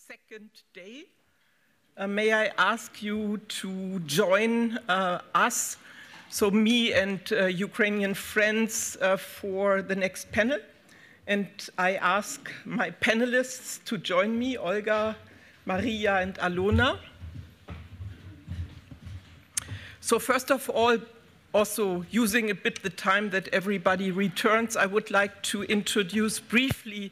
second day. May I ask you to join us, so me and Ukrainian friends, for the next panel. And I ask my panelists to join me, Olga, Maria, and Alona. So first of all, also using a bit the time that everybody returns, I would like to introduce briefly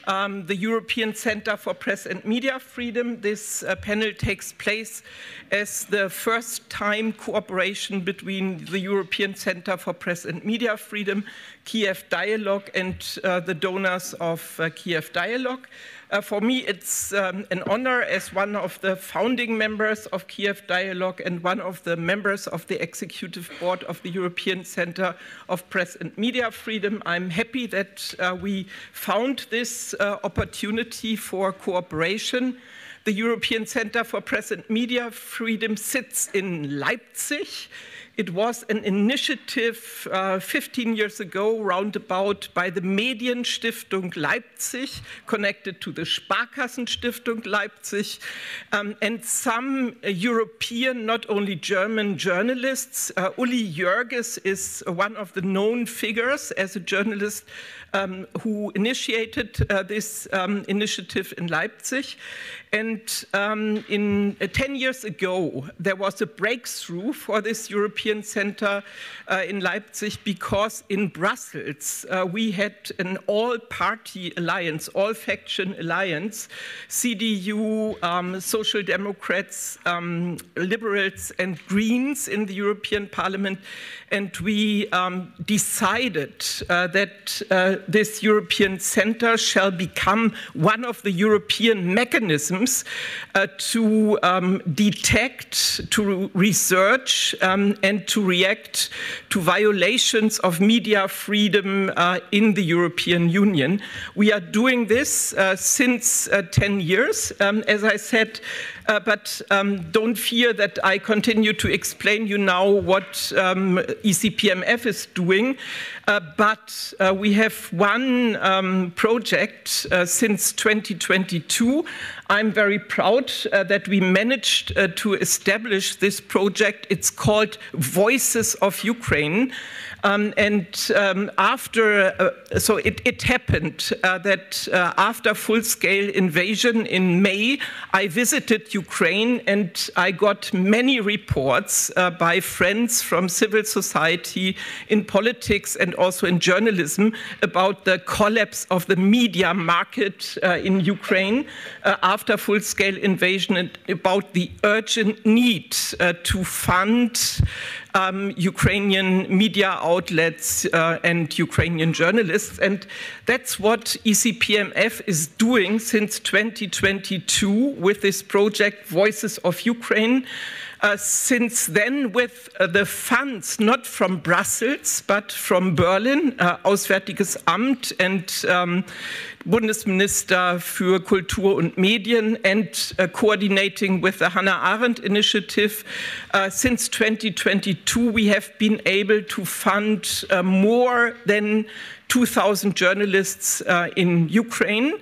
the European Center for Press and Media Freedom. This panel takes place as the first time cooperation between the European Center for Press and Media Freedom, Kyiv Dialogue, and the donors of Kyiv Dialogue. For me, it's an honor as one of the founding members of Kyiv Dialogue and one of the members of the executive board of the European Center of Press and Media Freedom. I'm happy that we found this opportunity for cooperation. The European Center for Press and Media Freedom sits in Leipzig. It was an initiative 15 years ago, roundabout, by the Medienstiftung Leipzig, connected to the Sparkassenstiftung Leipzig, and some European, not only German journalists. Uli Jörges is one of the known figures as a journalist who initiated this initiative in Leipzig. And 10 years ago, there was a breakthrough for this European Center in Leipzig, because in Brussels, we had an all-party alliance, all-faction alliance, CDU, Social Democrats, Liberals, and Greens in the European Parliament. And we decided that this European Center shall become one of the European mechanisms to detect, to research, and to react to violations of media freedom in the European Union. We are doing this since 10 years, as I said, but don't fear that I continue to explain you now what ECPMF is doing. But we have one project since 2022. I'm very proud that we managed to establish this project. It's called Voices of Ukraine. So it happened that after full-scale invasion in May, I visited Ukraine and I got many reports by friends from civil society, in politics and also in journalism, about the collapse of the media market in Ukraine after full-scale invasion, and about the urgent need to fund Ukrainian media outlets and Ukrainian journalists. And that's what ECPMF is doing since 2022 with this project, Voices of Ukraine. Since then, with the funds not from Brussels, but from Berlin, Auswärtiges Amt and Bundesminister für Kultur und Medien, and coordinating with the Hannah Arendt initiative, since 2022 we have been able to fund more than 2,000 journalists in Ukraine.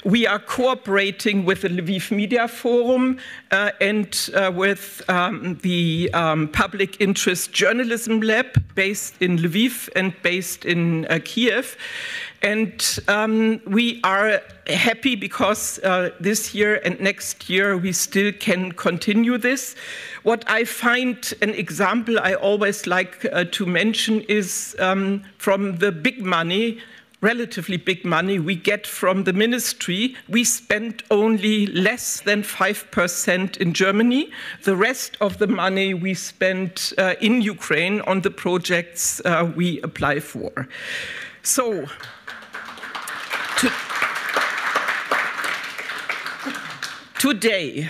We are cooperating with the Lviv Media Forum and with the Public Interest Journalism Lab, based in Lviv and based in Kyiv. And we are happy because this year and next year we still can continue this. What I find, an example I always like to mention, is from the big money, relatively big money we get from the ministry. We spend only less than 5% in Germany. The rest of the money we spend in Ukraine on the projects we apply for. So, today,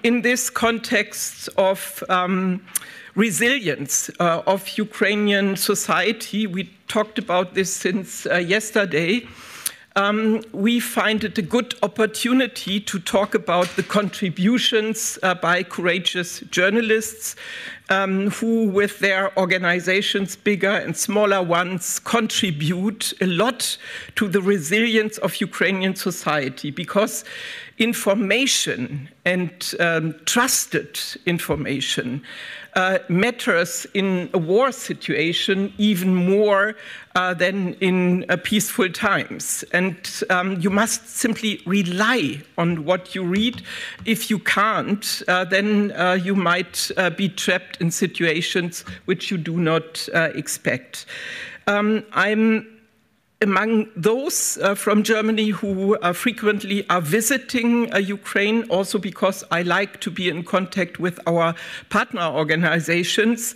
in this context of resilience of Ukrainian society, we talked about this since yesterday, we find it a good opportunity to talk about the contributions by courageous journalists who with their organizations, bigger and smaller ones, contribute a lot to the resilience of Ukrainian society, because information and trusted information matters in a war situation even more than in peaceful times. And you must simply rely on what you read. If you can't, then you might be trapped in situations which you do not expect. I'm among those from Germany who frequently are visiting Ukraine, also because I like to be in contact with our partner organizations.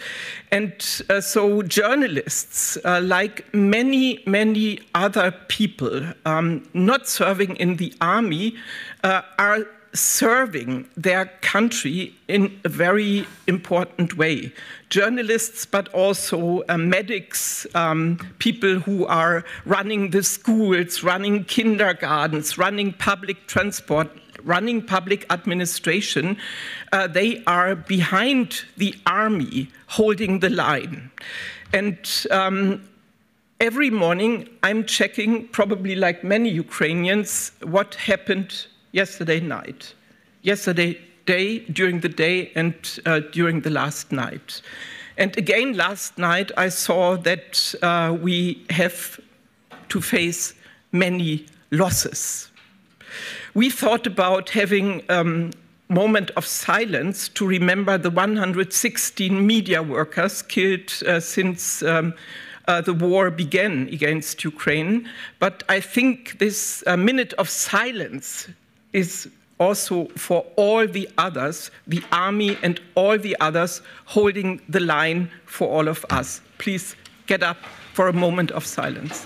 And so journalists, like many other people not serving in the army, are serving their country in a very important way. Journalists, but also medics, people who are running the schools, running kindergartens, running public transport, running public administration, they are behind the army, holding the line. And every morning I'm checking, probably like many Ukrainians, what happened yesterday night, yesterday day, during the day, and during the last night. And again, last night, I saw that we have to face many losses. We thought about having a moment of silence to remember the 116 media workers killed since the war began against Ukraine. But I think this minute of silence is also for all the others, the army and all the others holding the line for all of us. Please get up for a moment of silence.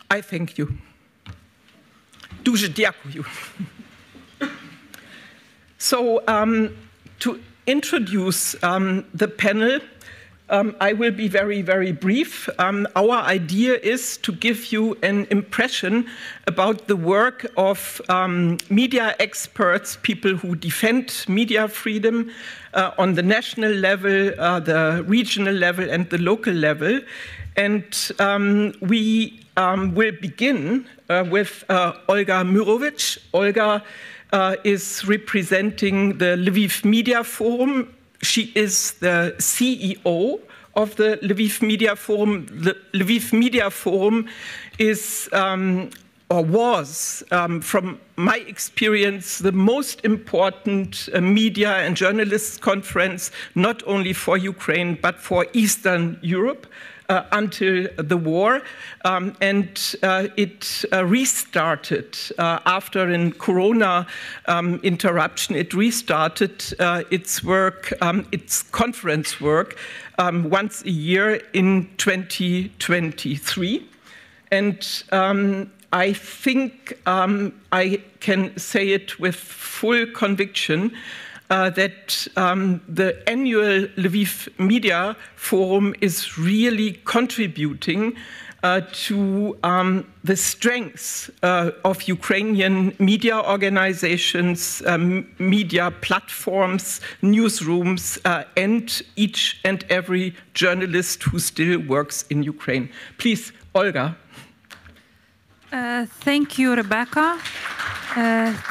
I thank you. Дуже дякую. So to introduce the panel, I will be very brief. Our idea is to give you an impression about the work of media experts, people who defend media freedom on the national level, the regional level, and the local level. And we will begin with Olga Myrovich. Olga is representing the Lviv Media Forum. She is the CEO of the Lviv Media Forum. The Lviv Media Forum is, or was, from my experience, the most important media and journalists conference, not only for Ukraine, but for Eastern Europe. Until the war, and it restarted after a corona interruption. It restarted its work, its conference work, once a year in 2023. And I think I can say it with full conviction that the annual Lviv Media Forum is really contributing to the strengths of Ukrainian media organizations, media platforms, newsrooms, and each and every journalist who still works in Ukraine. Please, Olga. Thank you, Rebecca.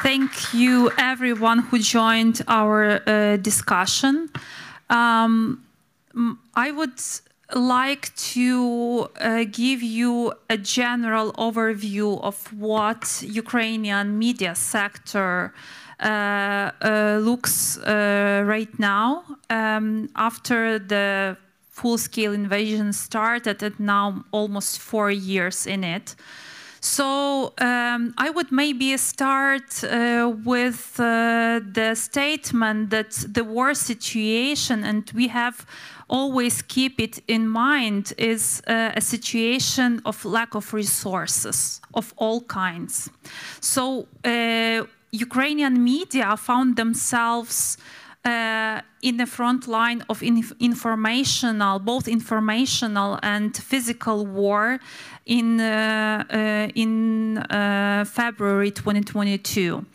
Thank you, everyone who joined our discussion. I would like to give you a general overview of what Ukrainian media sector looks right now after the full-scale invasion started, and now almost 4 years in it. So I would maybe start with the statement that the war situation, and we have always keep it in mind, is a situation of lack of resources of all kinds. So Ukrainian media found themselves in the front line of both informational and physical war in February 2022.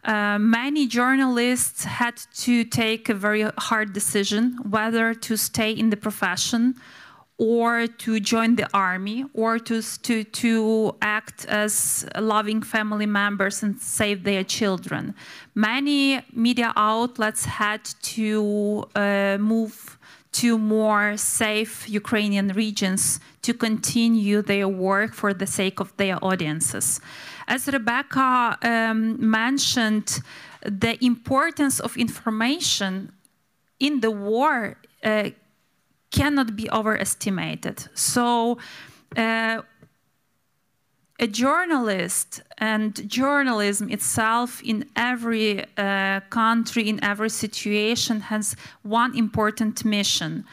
Many journalists had to take a very hard decision whether to stay in the profession or to join the army, or to act as loving family members and save their children. Many media outlets had to move to more safe Ukrainian regions to continue their work for the sake of their audiences. As Rebecca mentioned, the importance of information in the war cannot be overestimated. So a journalist and journalism itself in every country, in every situation, has one important mission: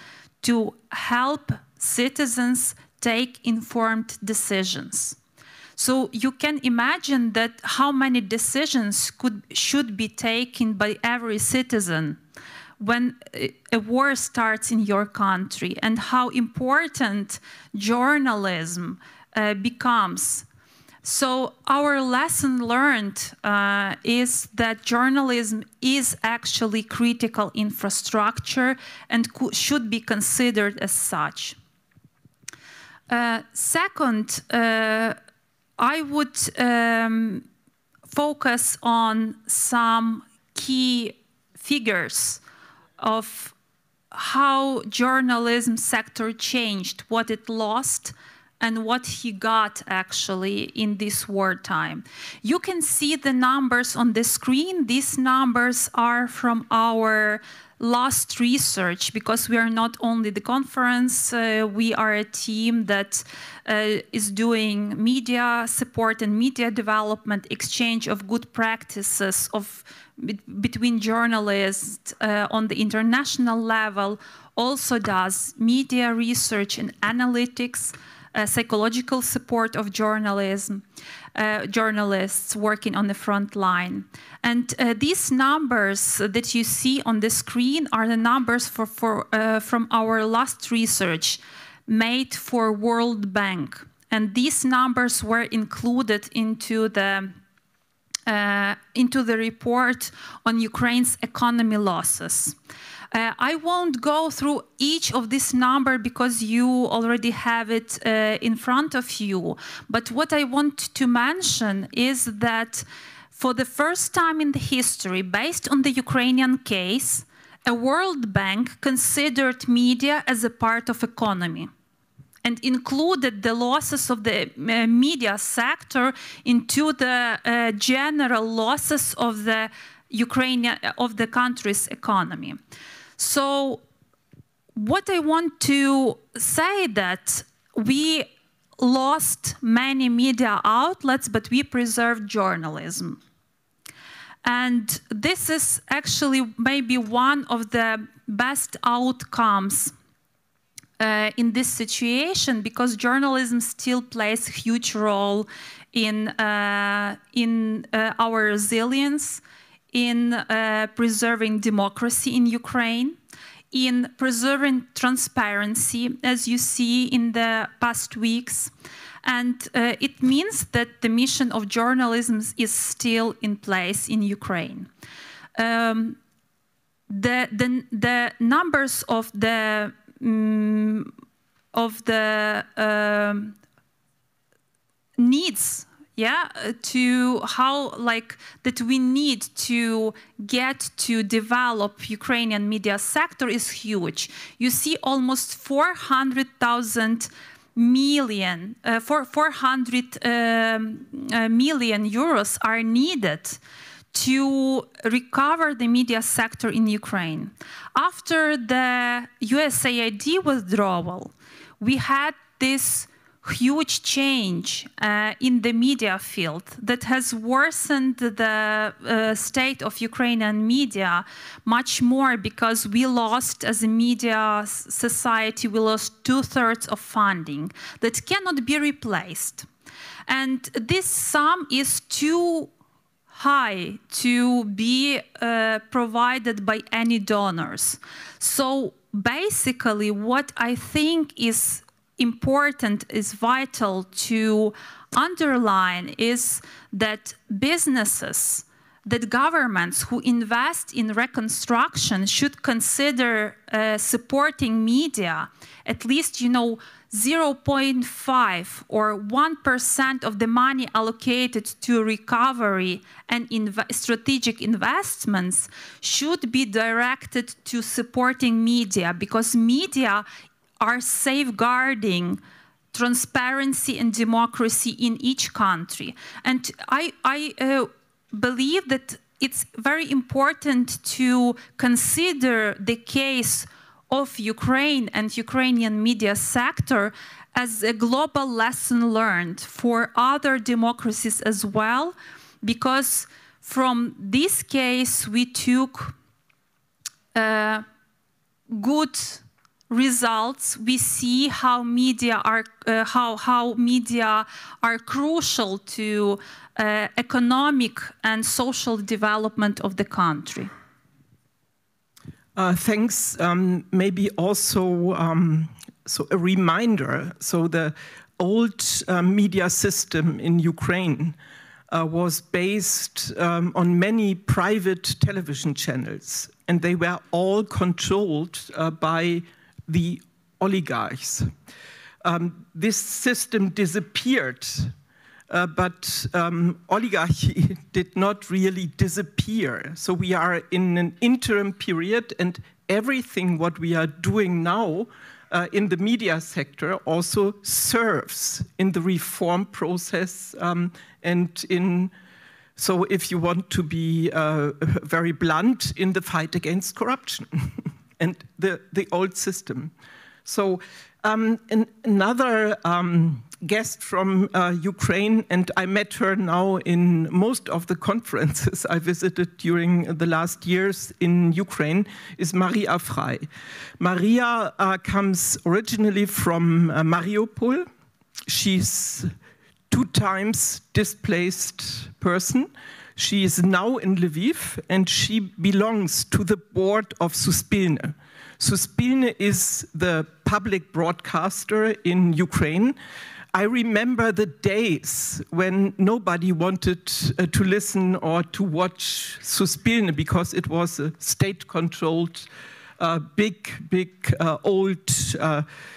to help citizens take informed decisions. So you can imagine that how many decisions should be taken by every citizen when a war starts in your country, and how important journalism becomes. So our lesson learned is that journalism is actually critical infrastructure and should be considered as such. Second, I would focus on some key figures of how journalism sector changed, what it lost, and what he got actually in this wartime. You can see the numbers on the screen. These numbers are from our last research, because we are not only the conference, we are a team that is doing media support and media development, exchange of good practices between journalists on the international level, also does media research and analytics, psychological support of journalism, journalists working on the front line. And these numbers that you see on the screen are the numbers from our last research made for World Bank. And these numbers were included into the report on Ukraine's economy losses. I won't go through each of this number because you already have it in front of you. But what I want to mention is that for the first time in the history, based on the Ukrainian case, a World Bank considered media as a part of economy and included the losses of the media sector into the general losses of the country's economy. So what I want to say that we lost many media outlets, but we preserved journalism. And this is actually maybe one of the best outcomes in this situation, because journalism still plays a huge role in our resilience, in preserving democracy in Ukraine, in preserving transparency, as you see in the past weeks. And it means that the mission of journalism is still in place in Ukraine. The numbers of the needs, to how that we need to get to develop Ukrainian media sector is huge. You see almost 400 million euros are needed to recover the media sector in Ukraine. After the USAID withdrawal, we had this huge change in the media field that has worsened the state of Ukrainian media much more, because we lost, as a media society, we lost 2/3 of funding that cannot be replaced. And this sum is high to be provided by any donors. So basically, what I think is important, is vital to underline, is that businesses, that governments who invest in reconstruction should consider supporting media, at least, 0.5 or 1% of the money allocated to recovery and strategic investments should be directed to supporting media, because media are safeguarding transparency and democracy in each country. And I believe that it's very important to consider the case of Ukraine and Ukrainian media sector as a global lesson learned for other democracies as well, because from this case we took good results. We see how media are crucial to economic and social development of the country. Thanks. Maybe also so a reminder. So the old media system in Ukraine was based on many private television channels, and they were all controlled by the oligarchs. This system disappeared, but oligarchy did not really disappear. So we are in an interim period, and everything what we are doing now in the media sector also serves in the reform process and in, so if you want to be very blunt, in the fight against corruption and the old system. So another guest from Ukraine, and I met her now in most of the conferences I visited during the last years in Ukraine, is Maria Frei. Maria comes originally from Mariupol. She's 2 times displaced person. She is now in Lviv, and she belongs to the board of Suspilne. Suspilne is the public broadcaster in Ukraine. I remember the days when nobody wanted to listen or to watch Suspilne because it was a state-controlled, big, old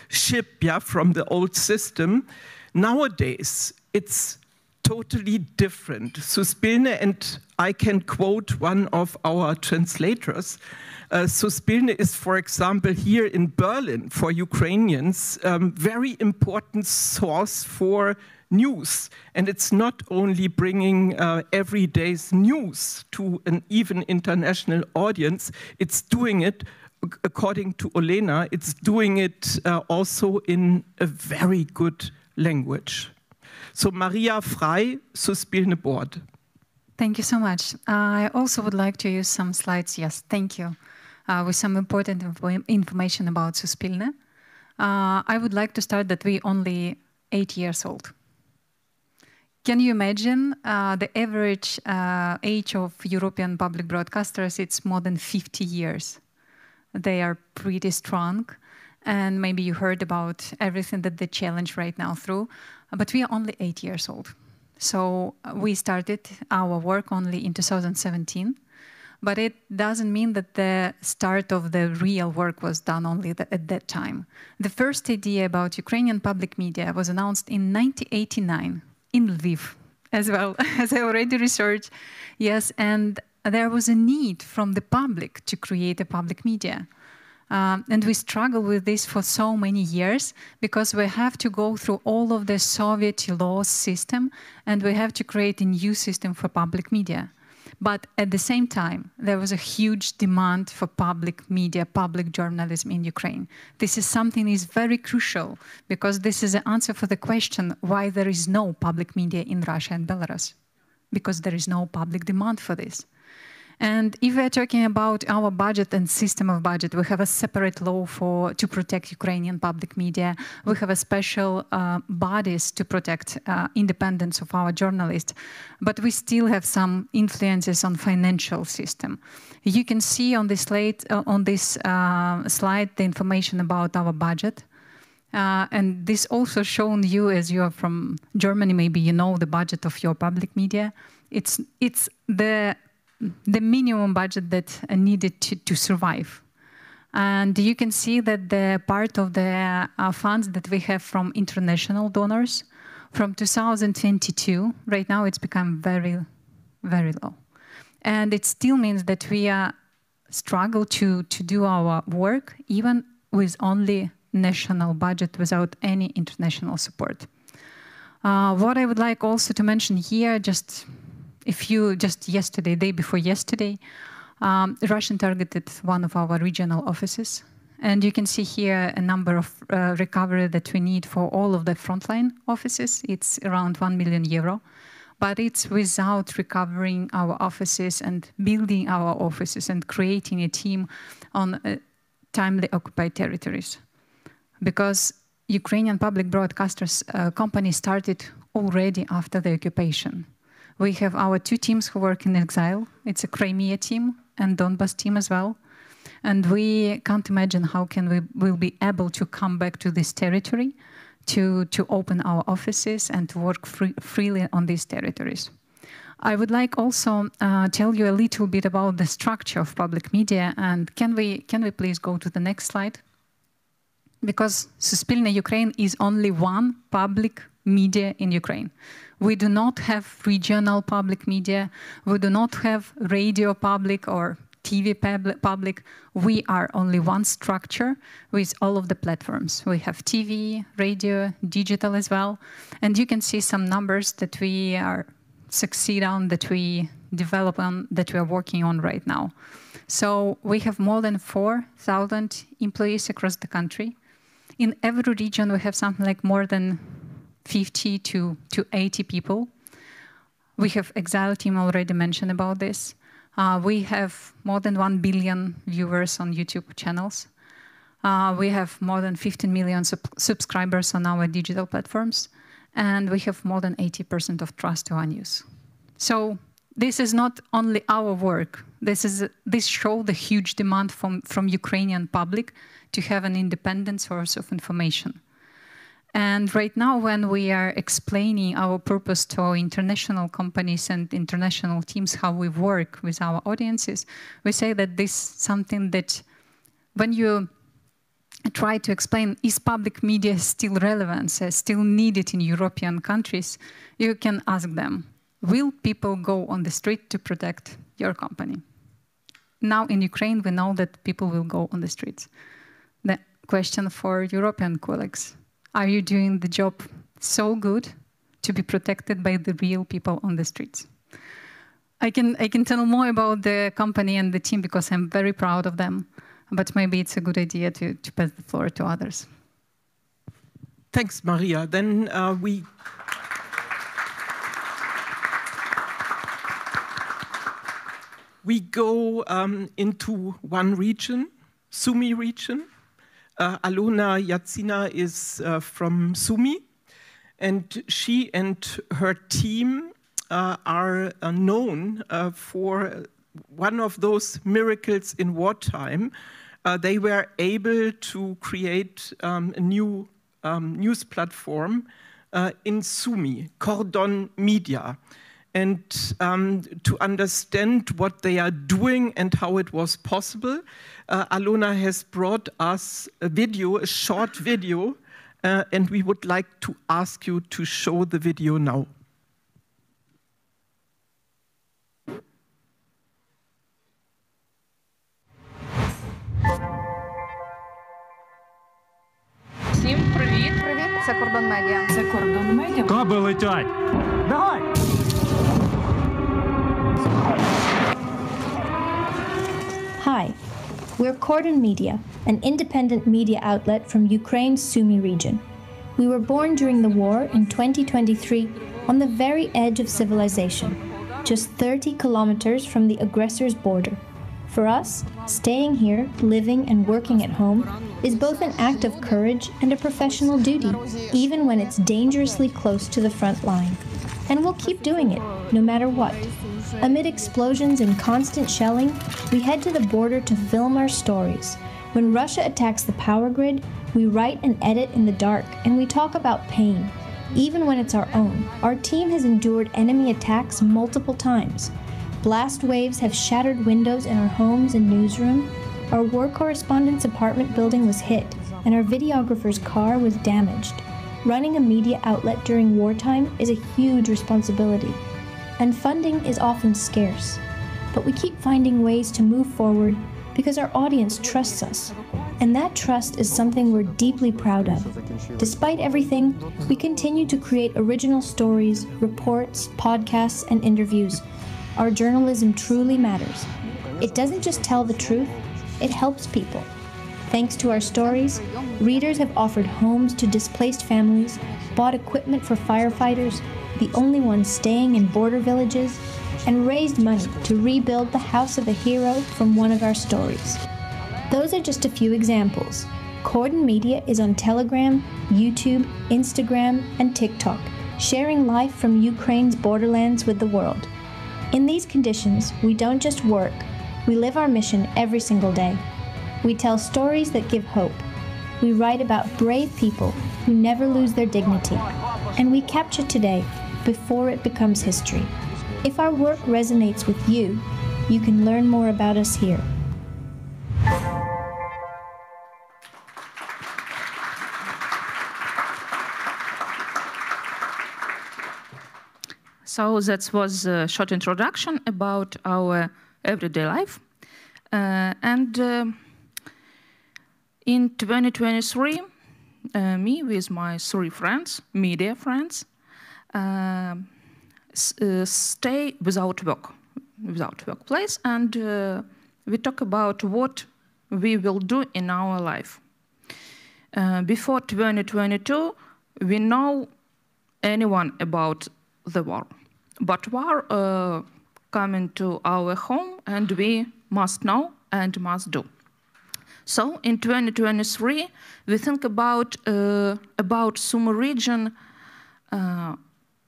ship, yeah, from the old system. Nowadays, it's totally different. Suspilne, and I can quote one of our translators, Suspilne is, for example, here in Berlin for Ukrainians, very important source for news. And it's not only bringing everyday's news to an even international audience, it's doing it, according to Olena, it's doing it also in a very good language. So Maria Frei, Suspilne board. Thank you so much. I also would like to use some slides, yes, thank you, with some important information about Suspilne. I would like to start that we're only 8 years old. Can you imagine the average age of European public broadcasters? It's more than 50 years. They are pretty strong. And maybe you heard about everything that they challenge right now through. But we are only 8 years old. So we started our work only in 2017. But it doesn't mean that the start of the real work was done only at that time. The first idea about Ukrainian public media was announced in 1989 in Lviv, as well, as I already researched. Yes, and there was a need from the public to create a public media. And we struggle with this for so many years because we have to go through all of the Soviet law system and we have to create a new system for public media. But at the same time, there was a huge demand for public media, public journalism in Ukraine. This is something that is very crucial because this is the answer for the question why there is no public media in Russia and Belarus. Because there is no public demand for this. And if we're talking about our budget and system of budget, we have a separate law to protect Ukrainian public media. We have a special bodies to protect independence of our journalists. But we still have some influences on financial system. You can see on this slide the information about our budget. And this also shown you, as you are from Germany, maybe you know the budget of your public media. It's the minimum budget that needed to survive. And you can see that the part of the funds that we have from international donors from 2022, right now it's become very, very low. And it still means that we struggle to do our work, even with only national budget, without any international support. What I would like also to mention here, just yesterday, day before yesterday, Russian targeted one of our regional offices. And you can see here a number of recovery that we need for all of the frontline offices. It's around 1 million euro, but it's without recovering our offices and building our offices and creating a team on timely occupied territories. Because Ukrainian public broadcasters company started already after the occupation. We have our 2 teams who work in exile. It's a Crimea team and Donbas team as well. And we can't imagine how we'll be able to come back to this territory, to open our offices and to work freely on these territories. I would like also tell you a little bit about the structure of public media. And can we please go to the next slide? Because Suspilne Ukraine is only one public media in Ukraine. We do not have regional public media. We do not have radio public or TV public. We are only one structure with all of the platforms. We have TV, radio, digital as well. And you can see some numbers that we succeed on, that we develop on, that we are working on right now. So we have more than 4,000 employees across the country. In every region, we have something like more than 50 to 80 people. We have exile team already mentioned about this. We have more than 1 billion viewers on YouTube channels. We have more than 15 million subscribers on our digital platforms. And we have more than 80% of trust to our news. So this is not only our work. This shows the huge demand from Ukrainian public to have an independent source of information. And right now, when we are explaining our purpose to international companies and international teams, how we work with our audiences, we say that this is something that when you try to explain, is public media still relevant, still needed in European countries, you can ask them, will people go on the street to protect your company? Now in Ukraine, we know that people will go on the streets. The question for European colleagues, are you doing the job so good to be protected by the real people on the streets? I can tell more about the company and the team because I'm very proud of them, but maybe it's a good idea to pass the floor to others. Thanks, Maria. Then we go into one region, Sumy region. Alona Yatsina is from Sumy, and she and her team are known for one of those miracles in wartime. They were able to create a new news platform in Sumy, Cordon Media. And to understand what they are doing and how it was possible, Alona has brought us a short video, and we would like to ask you to show the video now. Всім привіт! Привіт, це Кордон Медіа. Це Кордон Медіа. Каби летять! Давай! Hi, we're Cordon Media, an independent media outlet from Ukraine's Sumy region. We were born during the war in 2023 on the very edge of civilization. just 30 kilometers from the aggressor's border. For us, staying here, living and working at home, is both an act of courage and a professional duty, even when it's dangerously close to the front line. And we'll keep doing it, no matter what. Amid explosions and constant shelling, we head to the border to film our stories. When Russia attacks the power grid, we write and edit in the dark, and we talk about pain. Even when it's our own, our team has endured enemy attacks multiple times. Blast waves have shattered windows in our homes and newsroom. Our war correspondent's apartment building was hit, and our videographer's car was damaged. Running a media outlet during wartime is a huge responsibility, and funding is often scarce. But we keep finding ways to move forward because our audience trusts us, and that trust is something we're deeply proud of. Despite everything, we continue to create original stories, reports, podcasts, and interviews. Our journalism truly matters. It doesn't just tell the truth, it helps people. Thanks to our stories, readers have offered homes to displaced families, bought equipment for firefighters, the only ones staying in border villages, and raised money to rebuild the house of a hero from one of our stories. Those are just a few examples. Cordon Media is on Telegram, YouTube, Instagram, and TikTok, sharing life from Ukraine's borderlands with the world. In these conditions, we don't just work, we live our mission every single day. We tell stories that give hope. We write about brave people who never lose their dignity. And we capture today before it becomes history. If our work resonates with you, you can learn more about us here. So that was a short introduction about our everyday life. In 2023, me with my 3 friends, media friends, stay without workplace, and we talk about what we will do in our life. Before 2022, we know anyone about the war, but war coming to our home, and we must know and must do. So in 2023, we think about Sumy region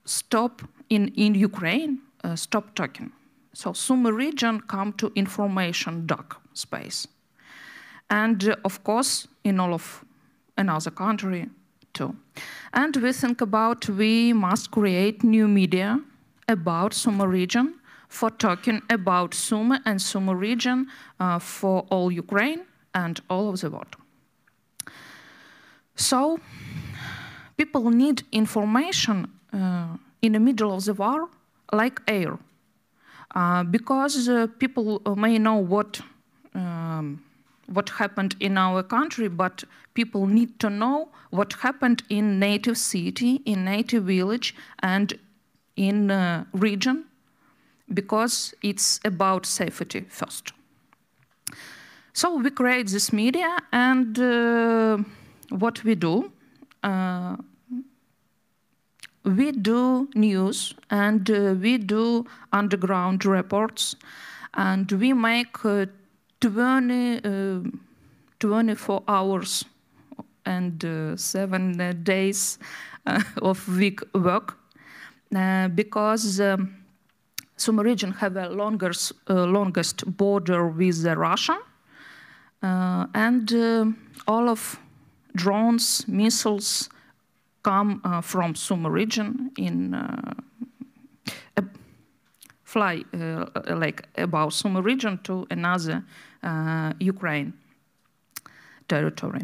stop in Ukraine, stop talking. So Sumy region come to information dark space. And of course, in all of another country too. And we think about we must create new media about Sumy region for talking about Sumy and Sumy region for all Ukraine and all of the world. So people need information in the middle of the war like air, because people may know what happened in our country, but people need to know what happened in native city, in native village, and in region, because it's about safety first. So we create this media, and what we do news, and we do underground reports, and we make 24 hours and 7 days of week work, because Sumy region have a longest border with Russia, and all of drones, missiles come from Sumy region in fly like about Sumy region to another Ukraine territory.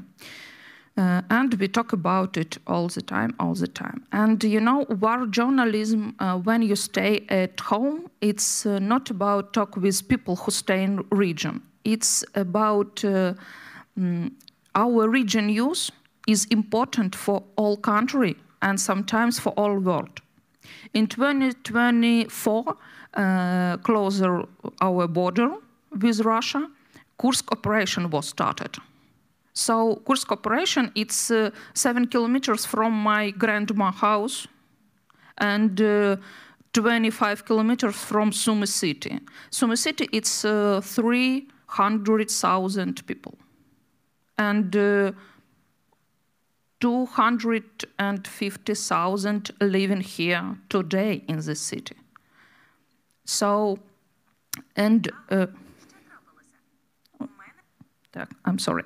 And we talk about it all the time. And you know, war journalism, when you stay at home, it's not about talk with people who stay in region. It's about our region news is important for all country and sometimes for all world. In 2024, closer our border with Russia, Kursk operation was started. So Kursk operation, it's 7 kilometers from my grandma's house, and 25 kilometers from Sumy city. Sumy city, it's 300,000 people. And 250,000 living here today in this city. So, and I'm sorry.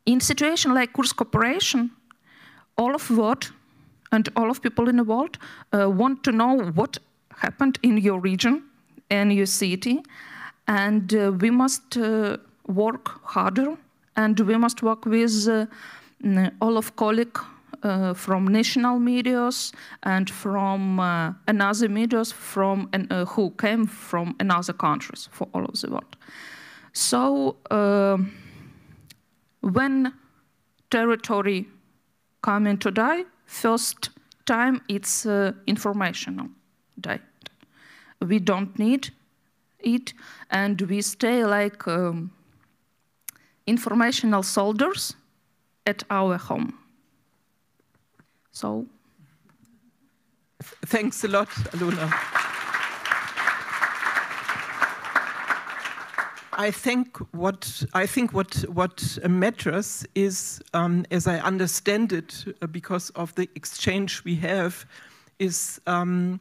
In situation like Kursk operation, all of what and all of people in the world want to know what happened in your region and your city, and we must work harder, and we must work with all of colleagues from national medias and from another medias from who came from another countries for all of the world. So when territory coming to die, first time it's informational die. We don't need it, and we stay like informational soldiers at our home. So, thanks a lot, Alona. I think what matters is, as I understand it, because of the exchange we have, is the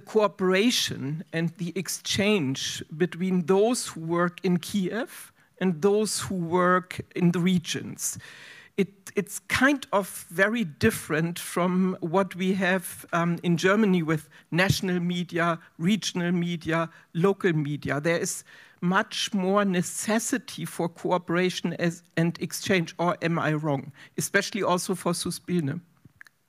cooperation and the exchange between those who work in Kyiv and those who work in the regions. It's kind of very different from what we have in Germany with national media, regional media, local media. There is much more necessity for cooperation and exchange, or am I wrong? Especially also for Suspilne.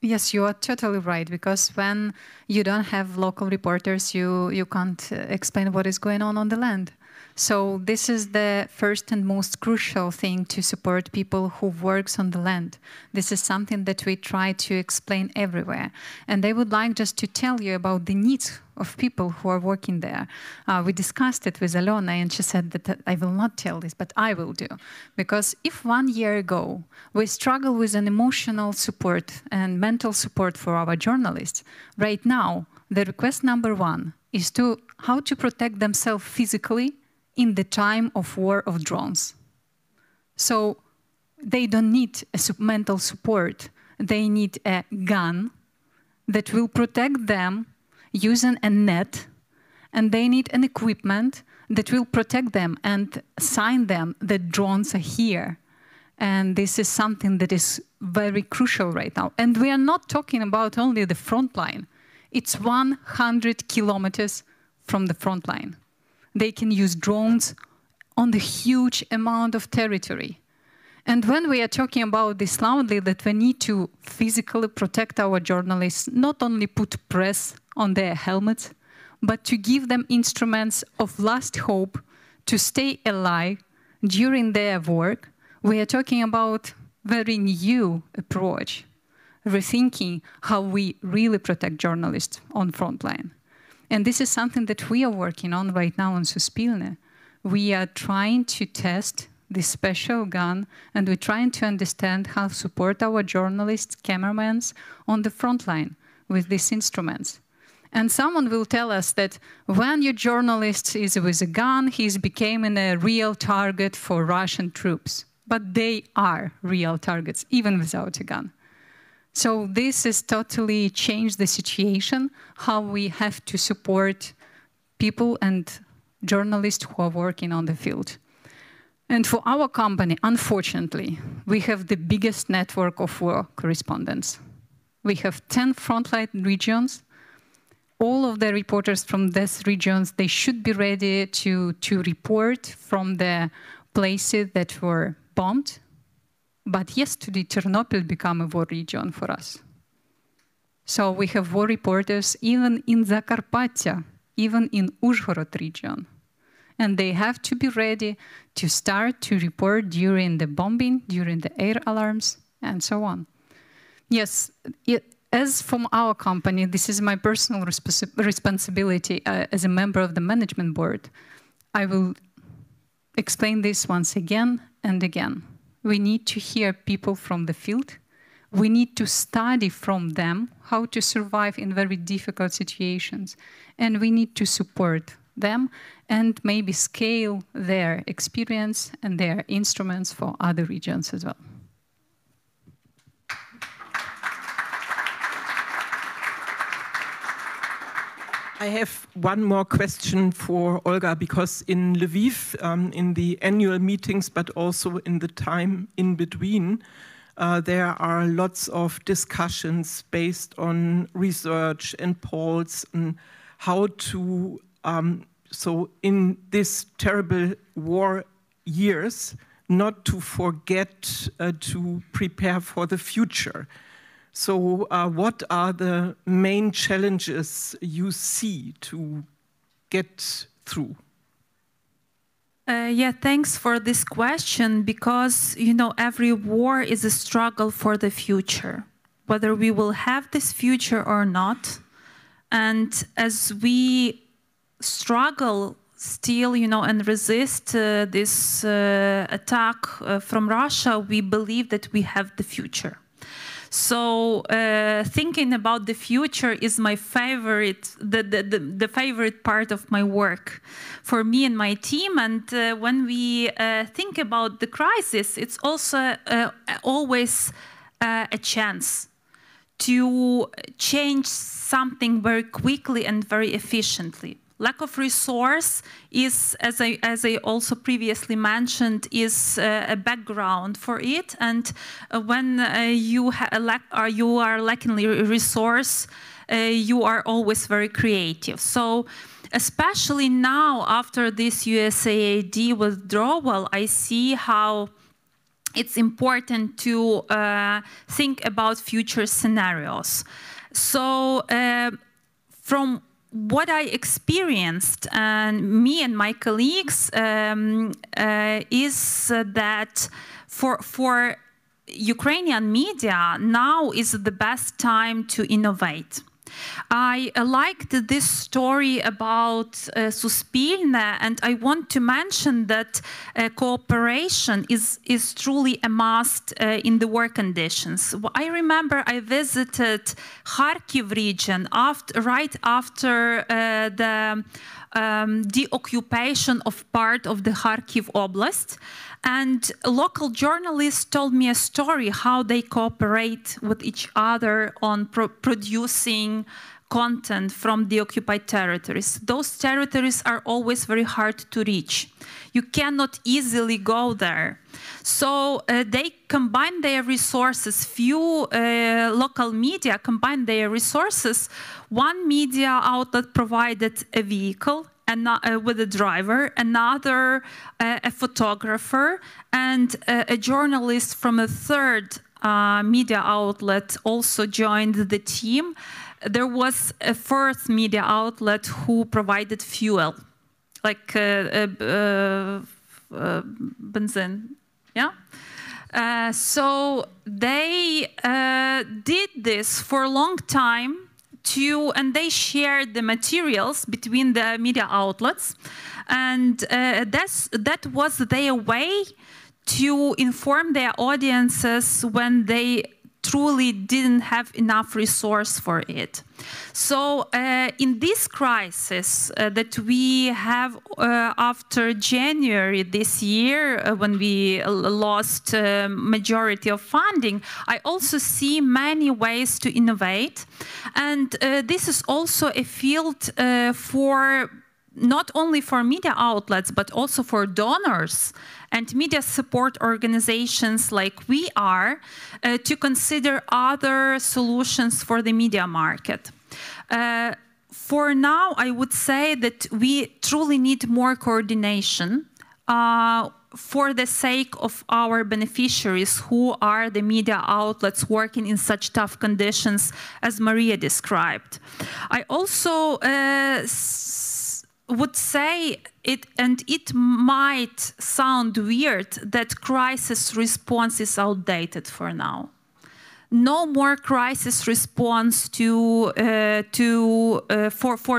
Yes, you are totally right, because when you don't have local reporters, you can't explain what is going on the land. So this is the first and most crucial thing to support people who works on the land. This is something that we try to explain everywhere. And I would like just to tell you about the needs of people who are working there. We discussed it with Alona, and she said that I will not tell this, but I will do. Because if 1 year ago we struggle with an emotional support and mental support for our journalists, right now the request number one is how to protect themselves physically in the time of war of drones. So they don't need mental support. They need a gun that will protect them using a net, and they need an equipment that will protect them and sign them that drones are here. And this is something that is very crucial right now. And we are not talking about only the front line. It's 100 kilometers from the front line. They can use drones on the huge amount of territory. And when we are talking about this loudly, that we need to physically protect our journalists, not only put press on their helmets, but to give them instruments of last hope to stay alive during their work, we are talking about very new approach, rethinking how we really protect journalists on front line. And this is something that we are working on right now in Suspilne. We are trying to test this special gun, and we're trying to understand how to support our journalists, cameramen on the front line with these instruments. And someone will tell us that when your journalist is with a gun, he's becoming a real target for Russian troops. But they are real targets, even without a gun. So this has totally changed the situation, how we have to support people and journalists who are working on the field. And for our company, unfortunately, we have the biggest network of war correspondents. We have 10 frontline regions. All of the reporters from these regions, they should be ready to report from the places that were bombed. But yesterday, Chernobyl became a war region for us. So we have war reporters even in Zakarpattia, even in Uzhhorod region. And they have to be ready to start to report during the bombing, during the air alarms, and so on. Yes, as from our company, this is my personal responsibility as a member of the management board. I will explain this once again and again. We need to hear people from the field. We need to study from them how to survive in very difficult situations. And we need to support them and maybe scale their experience and their instruments for other regions as well. I have one more question for Olga, because in Lviv, in the annual meetings, but also in the time in between, there are lots of discussions based on research and polls and how to, so in this terrible war years, not to forget to prepare for the future. So what are the main challenges you see to get through? Yeah, thanks for this question, because, you know, every war is a struggle for the future, whether we will have this future or not. And as we struggle still, you know, and resist this attack from Russia, we believe that we have the future. So thinking about the future is my favorite, the favorite part of my work for me and my team. And when we think about the crisis, it's also always a chance to change something very quickly and very efficiently. Lack of resource is, as I also previously mentioned, is a background for it. And when you are lacking resource, you are always very creative. So, especially now after this USAID withdrawal, I see how it's important to think about future scenarios. So, from what I experienced, and me and my colleagues, is that for Ukrainian media, now is the best time to innovate. I liked this story about Suspilne, and I want to mention that cooperation is truly a must in the work conditions. I remember I visited Kharkiv region right after the deoccupation of part of the Kharkiv Oblast. And local journalists told me a story how they cooperate with each other on producing content from the occupied territories. Those territories are always very hard to reach. You cannot easily go there. So they combine their resources. Few local media combine their resources. One media outlet provided a vehicle with a driver, another a photographer, and a journalist from a third media outlet also joined the team. There was a fourth media outlet who provided fuel, like benzene, yeah? So they did this for a long time, and they shared the materials between the media outlets, and that was their way to inform their audiences when they truly didn't have enough resource for it. So in this crisis that we have after January this year, when we lost majority of funding, I also see many ways to innovate. And this is also a field for not only for media outlets, but also for donors and media support organizations like we are, to consider other solutions for the media market. For now, I would say that we truly need more coordination for the sake of our beneficiaries, who are the media outlets working in such tough conditions as Maria described. I also would say it, and it might sound weird, that crisis response is outdated for now. No more crisis response for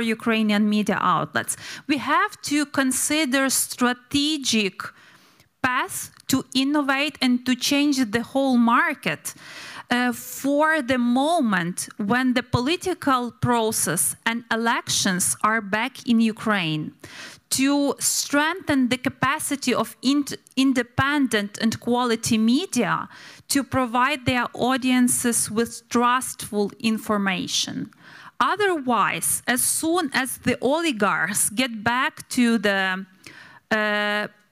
Ukrainian media outlets. We have to consider strategic path to innovate and to change the whole market. for the moment when the political process and elections are back in Ukraine, to strengthen the capacity of independent and quality media to provide their audiences with trustful information. Otherwise, as soon as the oligarchs get back to the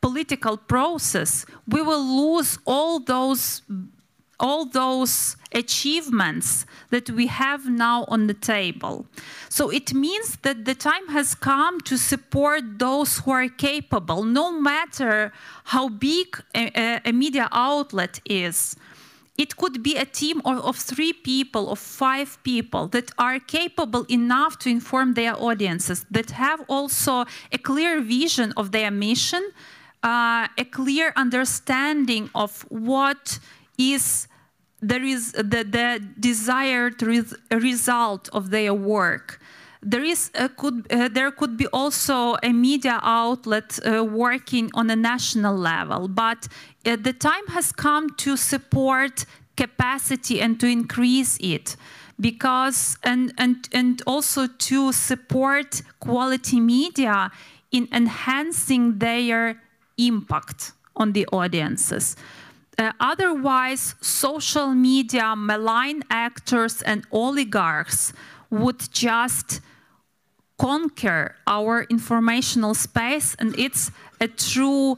political process, we will lose all those achievements that we have now on the table. So it means that the time has come to support those who are capable, no matter how big a media outlet is. It could be a team of 3 people, of 5 people that are capable enough to inform their audiences, that have also a clear vision of their mission, a clear understanding of what is the desired result of their work. There could be also a media outlet working on a national level, but the time has come to support capacity and to increase it, because and also to support quality media in enhancing their impact on the audiences. Otherwise, social media, malign actors and oligarchs would just conquer our informational space, and it's a true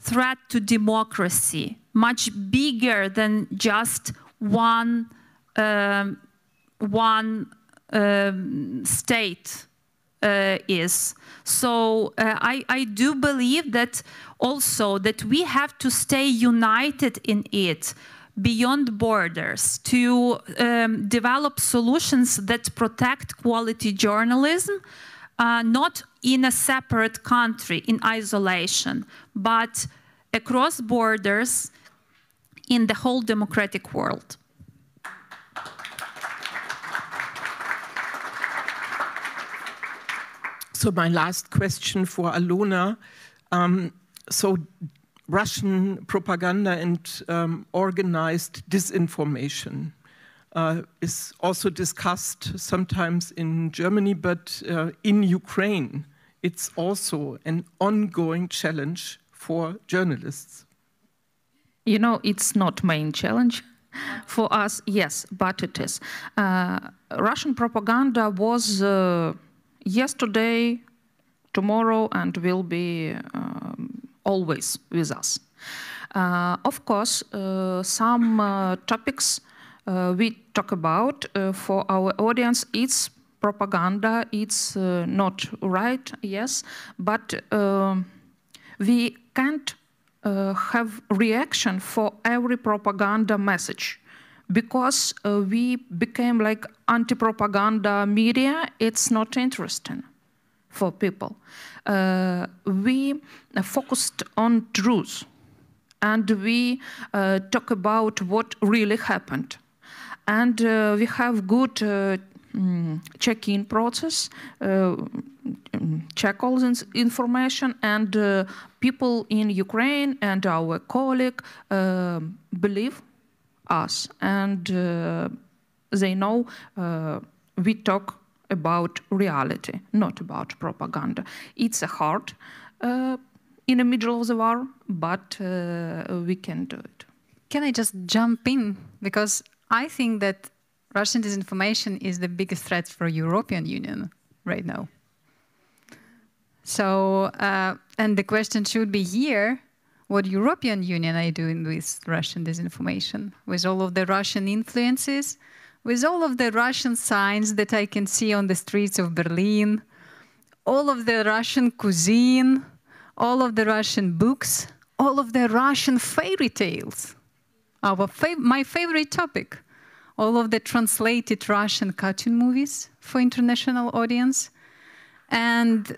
threat to democracy, much bigger than just one state is. So I do believe that also that we have to stay united in it, beyond borders, to develop solutions that protect quality journalism, not in a separate country, in isolation, but across borders in the whole democratic world. So my last question for Alona. So Russian propaganda and organized disinformation is also discussed sometimes in Germany, but in Ukraine, it's also an ongoing challenge for journalists. You know, it's not main challenge for us, yes, but it is. Russian propaganda was yesterday, tomorrow, and will be always with us. Of course, some topics we talk about for our audience, it's propaganda, it's not right, yes, but we can't have reaction for every propaganda message, because we became like anti-propaganda media. It's not interesting for people. We focused on truth, and we talk about what really happened. And we have good check-in process, check all this information, and people in Ukraine and our colleague believe us, and they know we talk about reality, not about propaganda. It's hard in the middle of the war, but we can do it. Can I just jump in? Because I think that Russian disinformation is the biggest threat for European Union right now. So, and the question should be here, what European Union are doing with Russian disinformation, with all of the Russian influences, with all of the Russian signs that I can see on the streets of Berlin, all of the Russian cuisine, all of the Russian books, all of the Russian fairy tales. My favorite topic, all of the translated Russian cartoon movies for international audience. And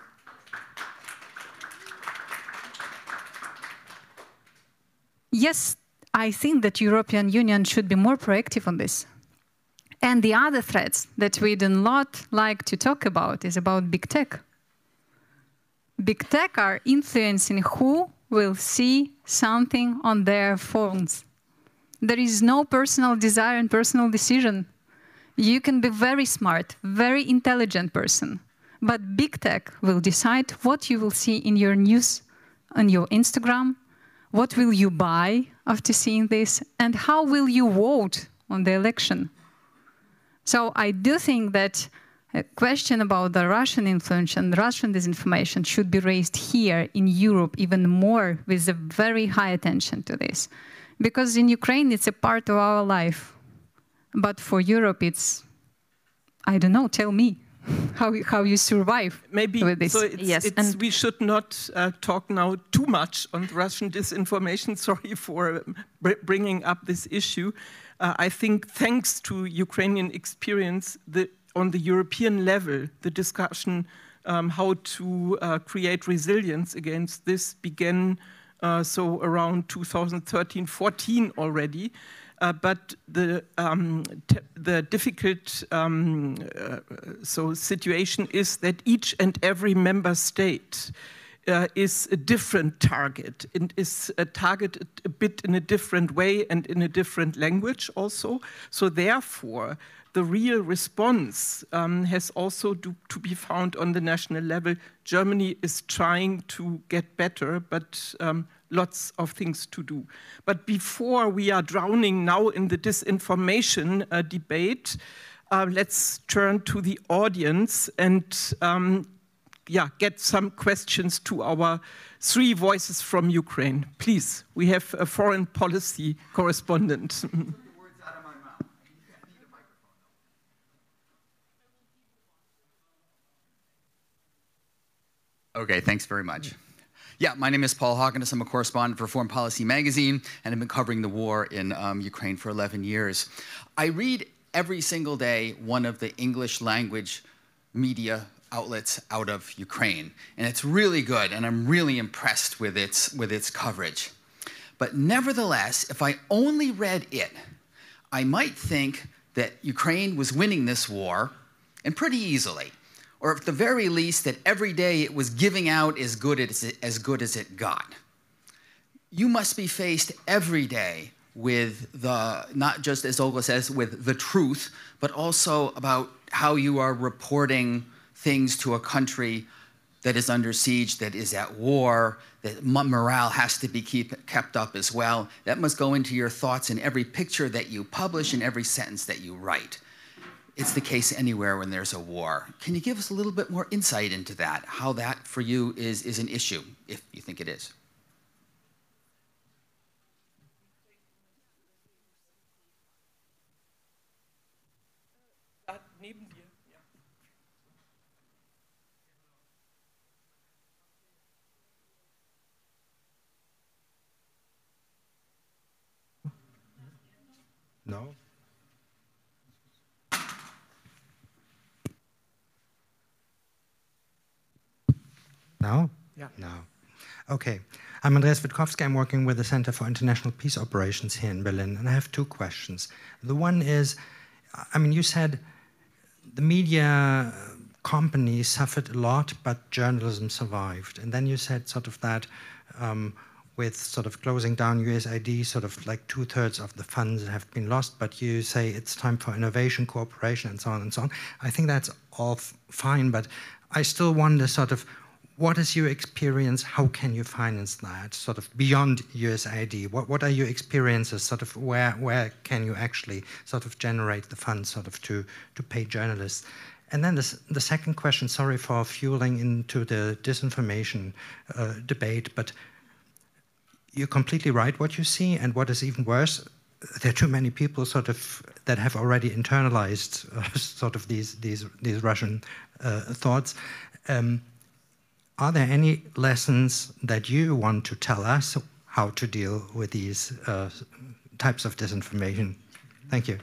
yes, I think that European Union should be more proactive on this. And the other threats that we do not like to talk about is about big tech. Big tech are influencing who will see something on their phones. There is no personal desire and personal decision. You can be very smart, very intelligent person, but big tech will decide what you will see in your news, on your Instagram, what will you buy after seeing this, and how will you vote on the election. So I do think that a question about the Russian influence and Russian disinformation should be raised here in Europe even more, with a very high attention to this. Because in Ukraine, it's a part of our life. But for Europe, it's, I don't know, tell me how you survive with this. So we should not talk now too much on Russian disinformation. Sorry for bringing up this issue. I think thanks to Ukrainian experience, on the European level, the discussion how to create resilience against this began so around 2013-14 already. But the difficult situation is that each and every member state is a different target and is targeted a bit in a different way and in a different language also. So therefore, the real response has also to be found on the national level. Germany is trying to get better, but lots of things to do. But before we are drowning now in the disinformation debate, let's turn to the audience and get some questions to our three voices from Ukraine. Please, we have a foreign policy correspondent. Okay, thanks very much. Yeah, my name is Paul Hawkins. I'm a correspondent for Foreign Policy magazine, and I've been covering the war in Ukraine for 11 years. I read every single day one of the English language media outlets out of Ukraine, and it's really good, and I'm really impressed with its coverage. But nevertheless, if I only read it, I might think that Ukraine was winning this war, and pretty easily. Or at the very least, that every day it was giving out as good as it got. You must be faced every day with not just, as Olga says, with the truth, but also about how you are reporting things to a country that is under siege, that is at war, that morale has to be kept up as well. That must go into your thoughts in every picture that you publish and every sentence that you write. It's the case anywhere when there's a war. Can you give us a little bit more insight into that, how that for you is an issue, if you think it is? No? No? Yeah. No. Okay. I'm Andreas Witkowski. I'm working with the Center for International Peace Operations here in Berlin, and I have two questions. The one is, I mean, you said the media companies suffered a lot, but journalism survived. And then you said sort of that with sort of closing down USAID, sort of like 2/3 of the funds have been lost, but you say it's time for innovation, cooperation, and so on and so on. I think that's all fine, but I still wonder sort of, what is your experience? How can you finance that sort of beyond USAID? What are your experiences sort of where can you actually sort of generate the funds sort of to pay journalists? And then the second question, sorry for fueling into the disinformation debate, but you're completely right what you see, and what is even worse, there are too many people sort of that have already internalized sort of these Russian thoughts. Are there any lessons that you want to tell us how to deal with these types of disinformation? Thank you.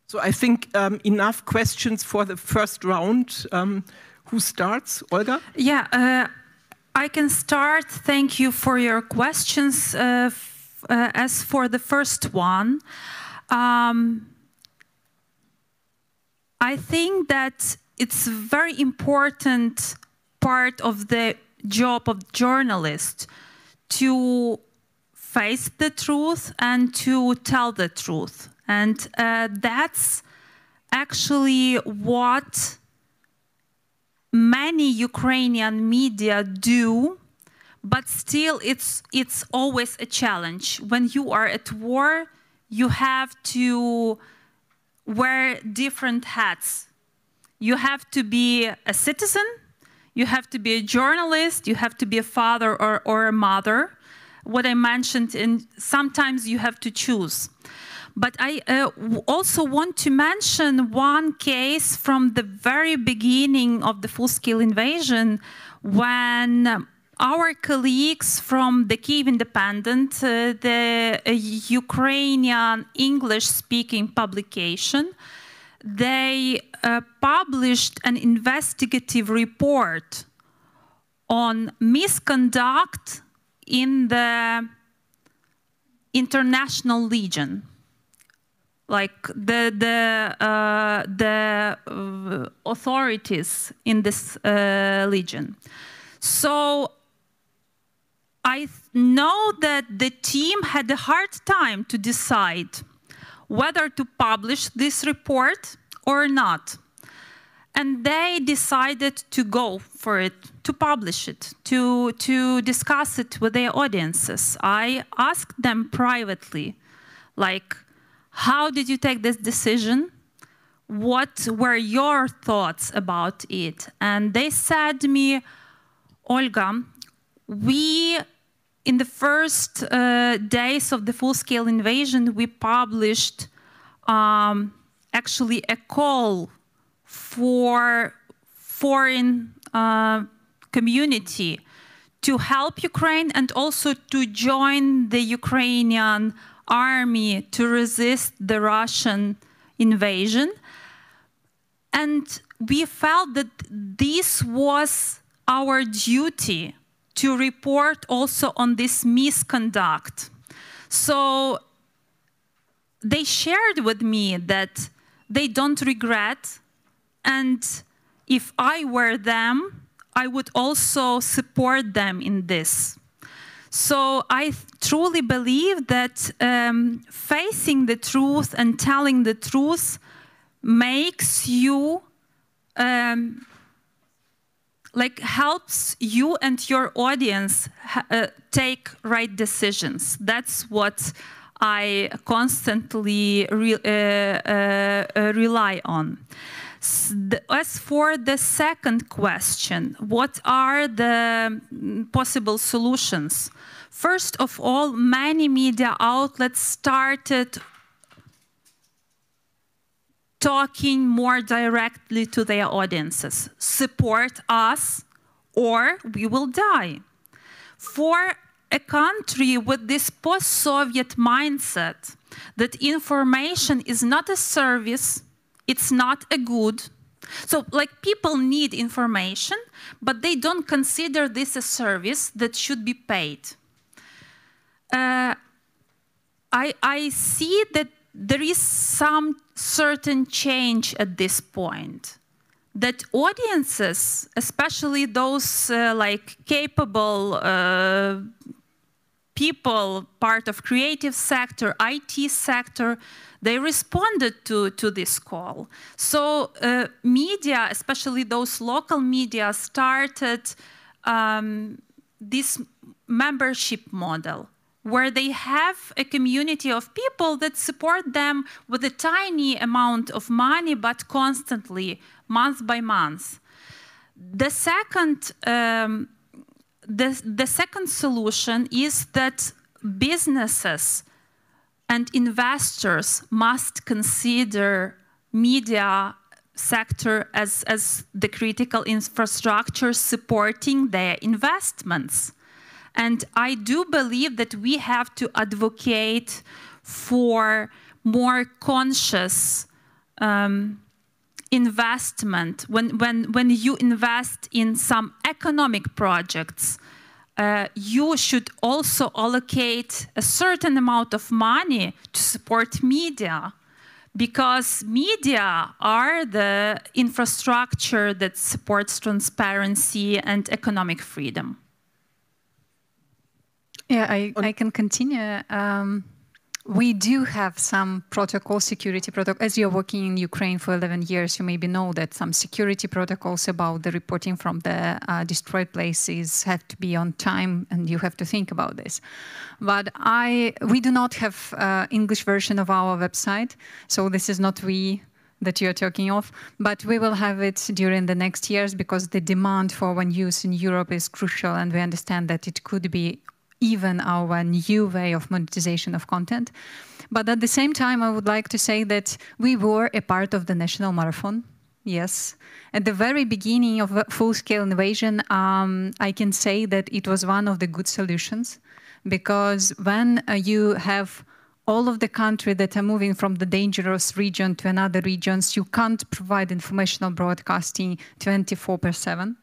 So I think enough questions for the first round. Who starts? Olga? Yeah, I can start. Thank you for your questions. As for the first one, I think that it's very important part of the job of journalists to face the truth and to tell the truth. And that's actually what many Ukrainian media do, but still it's always a challenge. When you are at war, you have to wear different hats. You have to be a citizen, you have to be a journalist, you have to be a father or a mother. What I mentioned, and sometimes you have to choose. But I also want to mention one case from the very beginning of the full-scale invasion, when our colleagues from the Kyiv Independent, the Ukrainian English-speaking publication, they published an investigative report on misconduct in the International Legion, like the authorities in this legion. So I know that the team had a hard time to decide whether to publish this report or not. And they decided to go for it, to publish it, to discuss it with their audiences. I asked them privately, like, how did you take this decision? What were your thoughts about it? And they said to me, Olga, we, in the first days of the full-scale invasion, we published actually a call for foreign community to help Ukraine and also to join the Ukrainian army to resist the Russian invasion. And we felt that this was our duty to report also on this misconduct. So they shared with me that they don't regret, and if I were them, I would also support them in this. So I truly believe that facing the truth and telling the truth makes you, like, helps you and your audience take right decisions. That's what I constantly rely on. As for the second question, what are the possible solutions? First of all, many media outlets started talking more directly to their audiences. Support us or we will die. For a country with this post-Soviet mindset that information is not a service, it's not a good. So, like, people need information, but they don't consider this a service that should be paid. I see that there is some certain change at this point, that audiences, especially those like capable people, part of creative sector, IT sector, they responded to this call. So media, especially those local media, started this membership model, where they have a community of people that support them with a tiny amount of money, but constantly, month by month. The second solution is that businesses and investors must consider media sector as the critical infrastructure supporting their investments. And I do believe that we have to advocate for more conscious investment. When you invest in some economic projects, you should also allocate a certain amount of money to support media, because media are the infrastructure that supports transparency and economic freedom. Yeah, I can continue. We do have some security protocol. As you're working in Ukraine for 11 years, you maybe know that some security protocols about the reporting from the destroyed places have to be on time, and you have to think about this. But we do not have English version of our website, so this is not that you're talking of, but we will have it during the next years because the demand for one use in Europe is crucial, and we understand that it could be even our new way of monetization of content. But at the same time, I would like to say that we were a part of the national marathon. Yes. At the very beginning of full-scale invasion, I can say that it was one of the good solutions, because when you have all of the country that are moving from the dangerous region to another regions, you can't provide informational broadcasting 24/7.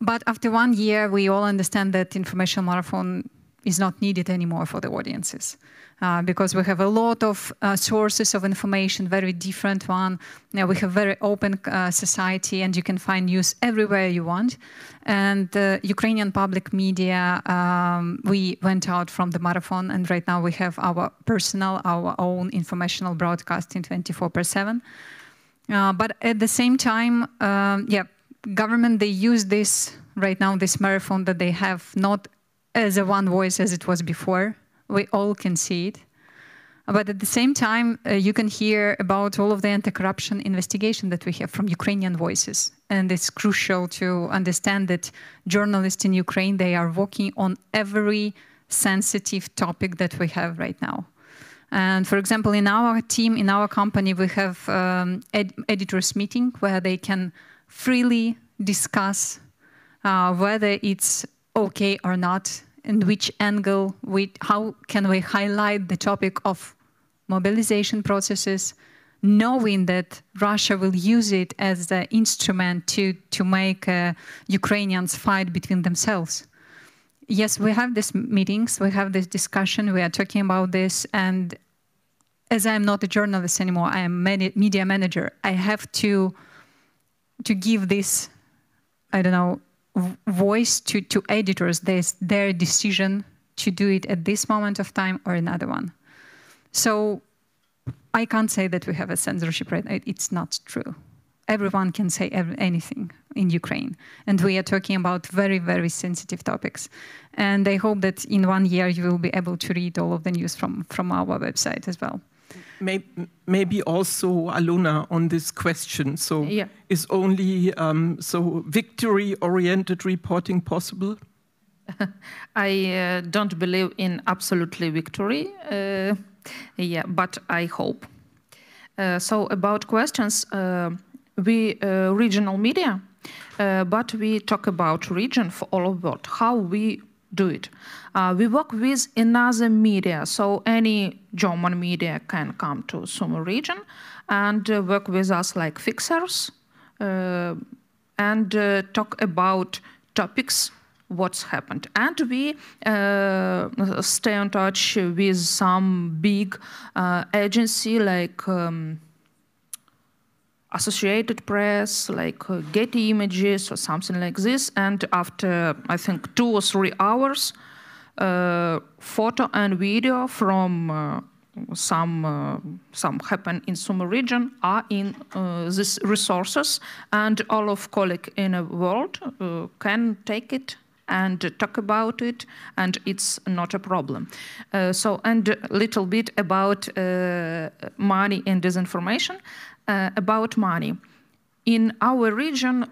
But after 1 year, we all understand that information marathon is not needed anymore for the audiences, because we have a lot of sources of information, very different one. Now we have very open society, and you can find news everywhere you want. And Ukrainian public media, we went out from the marathon, and right now we have our own informational broadcasting 24/7. But at the same time, government, they use this right now, this marathon that they have, not as a one voice as it was before. We all can see it. But at the same time, you can hear about all of the anti-corruption investigation that we have from Ukrainian voices. And it's crucial to understand that journalists in Ukraine, they are working on every sensitive topic that we have right now. And for example, in our team, in our company, we have editors meeting where they can freely discuss whether it's okay or not, and which angle, how can we highlight the topic of mobilization processes, knowing that Russia will use it as the instrument to make Ukrainians fight between themselves. Yes, we have these meetings, we have this discussion, we are talking about this, and as I'm not a journalist anymore, I am media manager, I have to give this, I don't know, voice to editors. There's their decision to do it at this moment of time or another one. So I can't say that we have a censorship right now. It's not true. Everyone can say anything in Ukraine. And we are talking about very, very sensitive topics. And I hope that in 1 year you will be able to read all of the news from our website as well. Maybe also, Alona, on this question. So is only victory-oriented reporting possible? I don't believe in absolutely victory, but I hope. So about questions, we regional media, but we talk about region for all of world, how we do it. We work with another media, so any German media can come to Sumy region and work with us like fixers and talk about topics, what's happened. And we stay in touch with some big agency like Associated Press, like Getty Images or something like this. And after, I think, 2 or 3 hours, photo and video from some happen in Sumy region are in these resources, and all of colleagues in the world can take it and talk about it, and it's not a problem. And a little bit about money and disinformation. About money. In our region,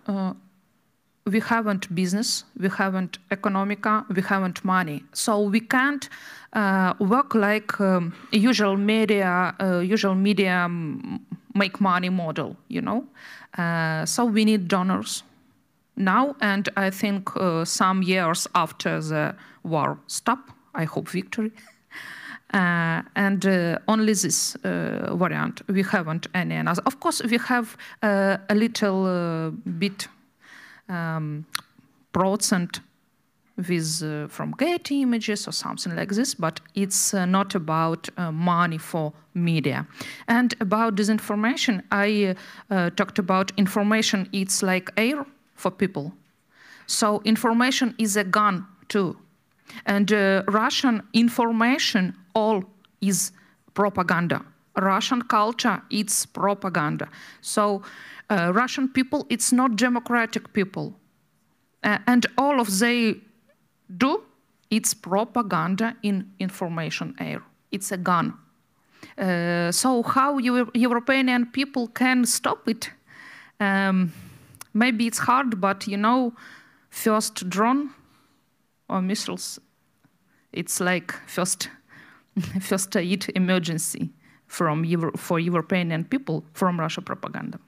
we haven't business, we haven't economica, we haven't money. So we can't work like usual media make money model, you know. So we need donors now, and I think some years after the war stop, I hope victory. And only this variant. We haven't any another. Of course, we have a little bit percent with from Getty Images or something like this, but it's not about money for media. And about disinformation, I talked about information. It's like air for people. So information is a gun too. And Russian information all is propaganda. Russian culture, it's propaganda. So Russian people, it's not democratic people. And all of they do, it's propaganda in information air. It's a gun. So how European people can stop it? Maybe it's hard, but you know, first drone or missiles, it's like first aid emergency for European people from Russia propaganda.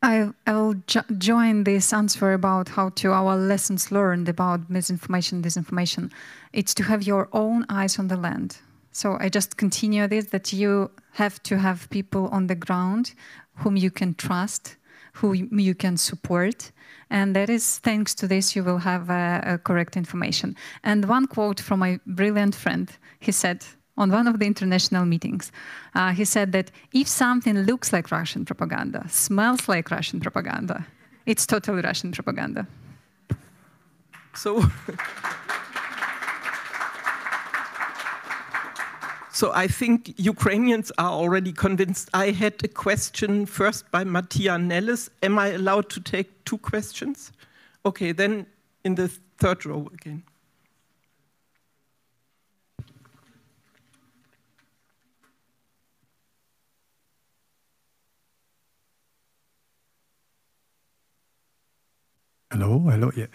I will join this answer about how to our lessons learned about misinformation, disinformation. It's to have your own eyes on the land. So I just continue this, that you have to have people on the ground whom you can trust, whom you can support. And that is, thanks to this, you will have correct information. And one quote from my brilliant friend, he said, on one of the international meetings, he said that if something looks like Russian propaganda, smells like Russian propaganda, it's totally Russian propaganda. So I think Ukrainians are already convinced. I had a question first by Mattia Nellis. Am I allowed to take 2 questions? Okay, then in the 3rd row again. Hello, yeah.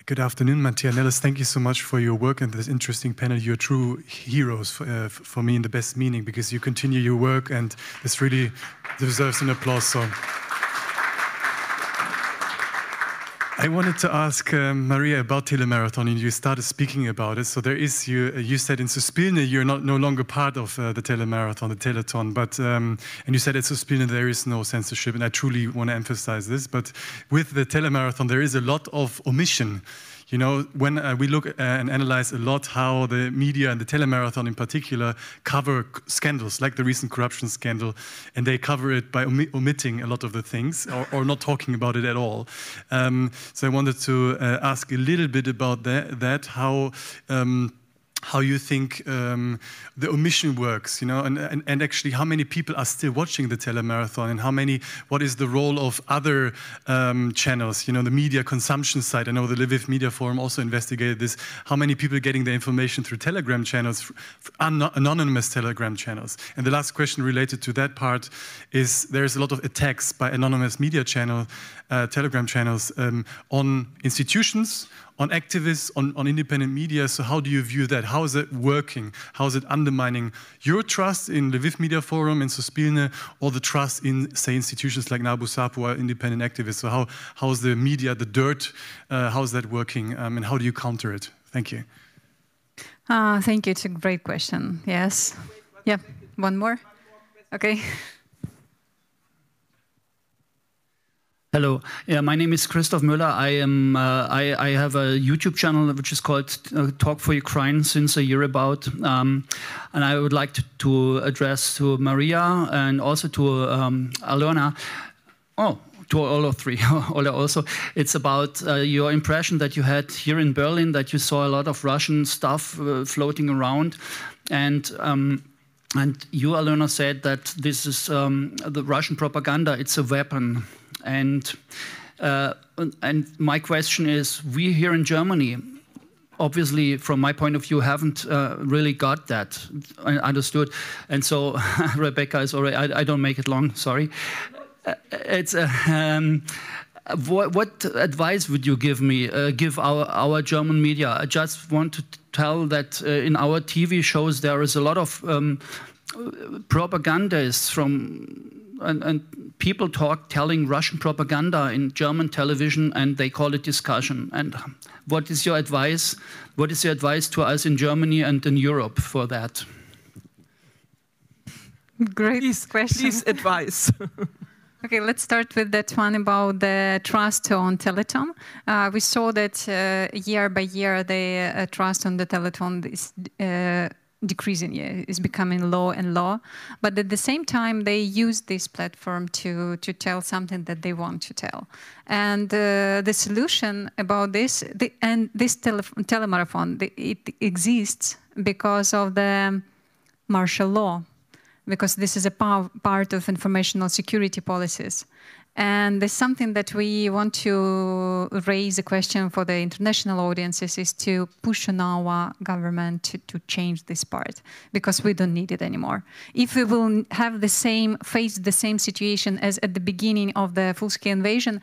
Good afternoon, Mattia Nellis. Thank you so much for your work and this interesting panel. You're true heroes for me in the best meaning, because you continue your work and this really deserves an applause. So I wanted to ask Maria about telemarathon, and you started speaking about it. So there is, you said in Suspilne you're no longer part of the telemarathon, the teleton, but and you said at Suspilne there is no censorship, and I truly want to emphasize this. But with the telemarathon there is a lot of omission. You know, when we look and analyze a lot how the media and the telemarathon in particular cover scandals, like the recent corruption scandal, and they cover it by omitting a lot of the things or not talking about it at all. So I wanted to ask a little bit about that how you think the omission works, you know, and actually how many people are still watching the telemarathon, and what is the role of other channels, you know, the media consumption side. I know the Lviv Media Forum also investigated this. How many people are getting the information through Telegram channels, anonymous Telegram channels? And the last question related to that part is there's a lot of attacks by anonymous media channel, Telegram channels on institutions, on activists, on independent media. So how do you view that? How is it working? How is it undermining your trust in the Lviv Media Forum, in Suspilne, or the trust in, say, institutions like Nabu Sapu or independent activists? So how is the media, the dirt, how is that working, and how do you counter it? Thank you. Thank you. It's a great question. Yes. Yeah. One more? Okay. Hello, yeah, my name is Christoph Müller. I have a YouTube channel which is called Talk for Ukraine since a year about, and I would like to address to Maria and also to Alona. To all three. Also, it's about your impression that you had here in Berlin, that you saw a lot of Russian stuff floating around, and you, Alona, said that this is the Russian propaganda. It's a weapon. And my question is, we here in Germany, obviously, from my point of view, haven't really got that understood. And so, Rebecca is already, I don't make it long, sorry. It's what advice would you give our German media? I just want to tell that in our TV shows there is a lot of propagandists and people telling Russian propaganda in German television, and they call it discussion. And what is your advice? What is your advice to us in Germany and in Europe for that? Great question. Please advise. Okay, let's start with that one about the trust on Teleton. We saw that year by year the trust on the Teleton is decreasing, is becoming low and low. But at the same time, they use this platform to tell something that they want to tell. And the solution about this, this telemarathon, it exists because of the martial law, because this is a part of informational security policies. And there's something that we want to raise a question for the international audiences is to push on our government to change this part, because we don't need it anymore. If we will have face the same situation as at the beginning of the full-scale invasion,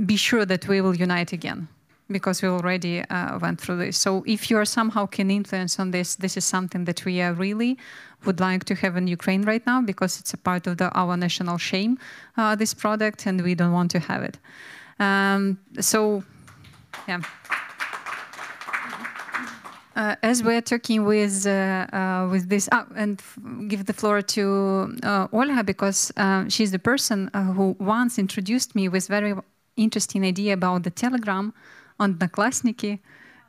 be sure that we will unite again, because we already went through this. So if you are somehow can influence on this, this is something that we are really would like to have in Ukraine right now, because it's a part of our national shame, this product, and we don't want to have it. So, yeah. As we're talking with this, and give the floor to Olga, because she's the person who once introduced me with very interesting idea about the Telegram on Odnoklassniki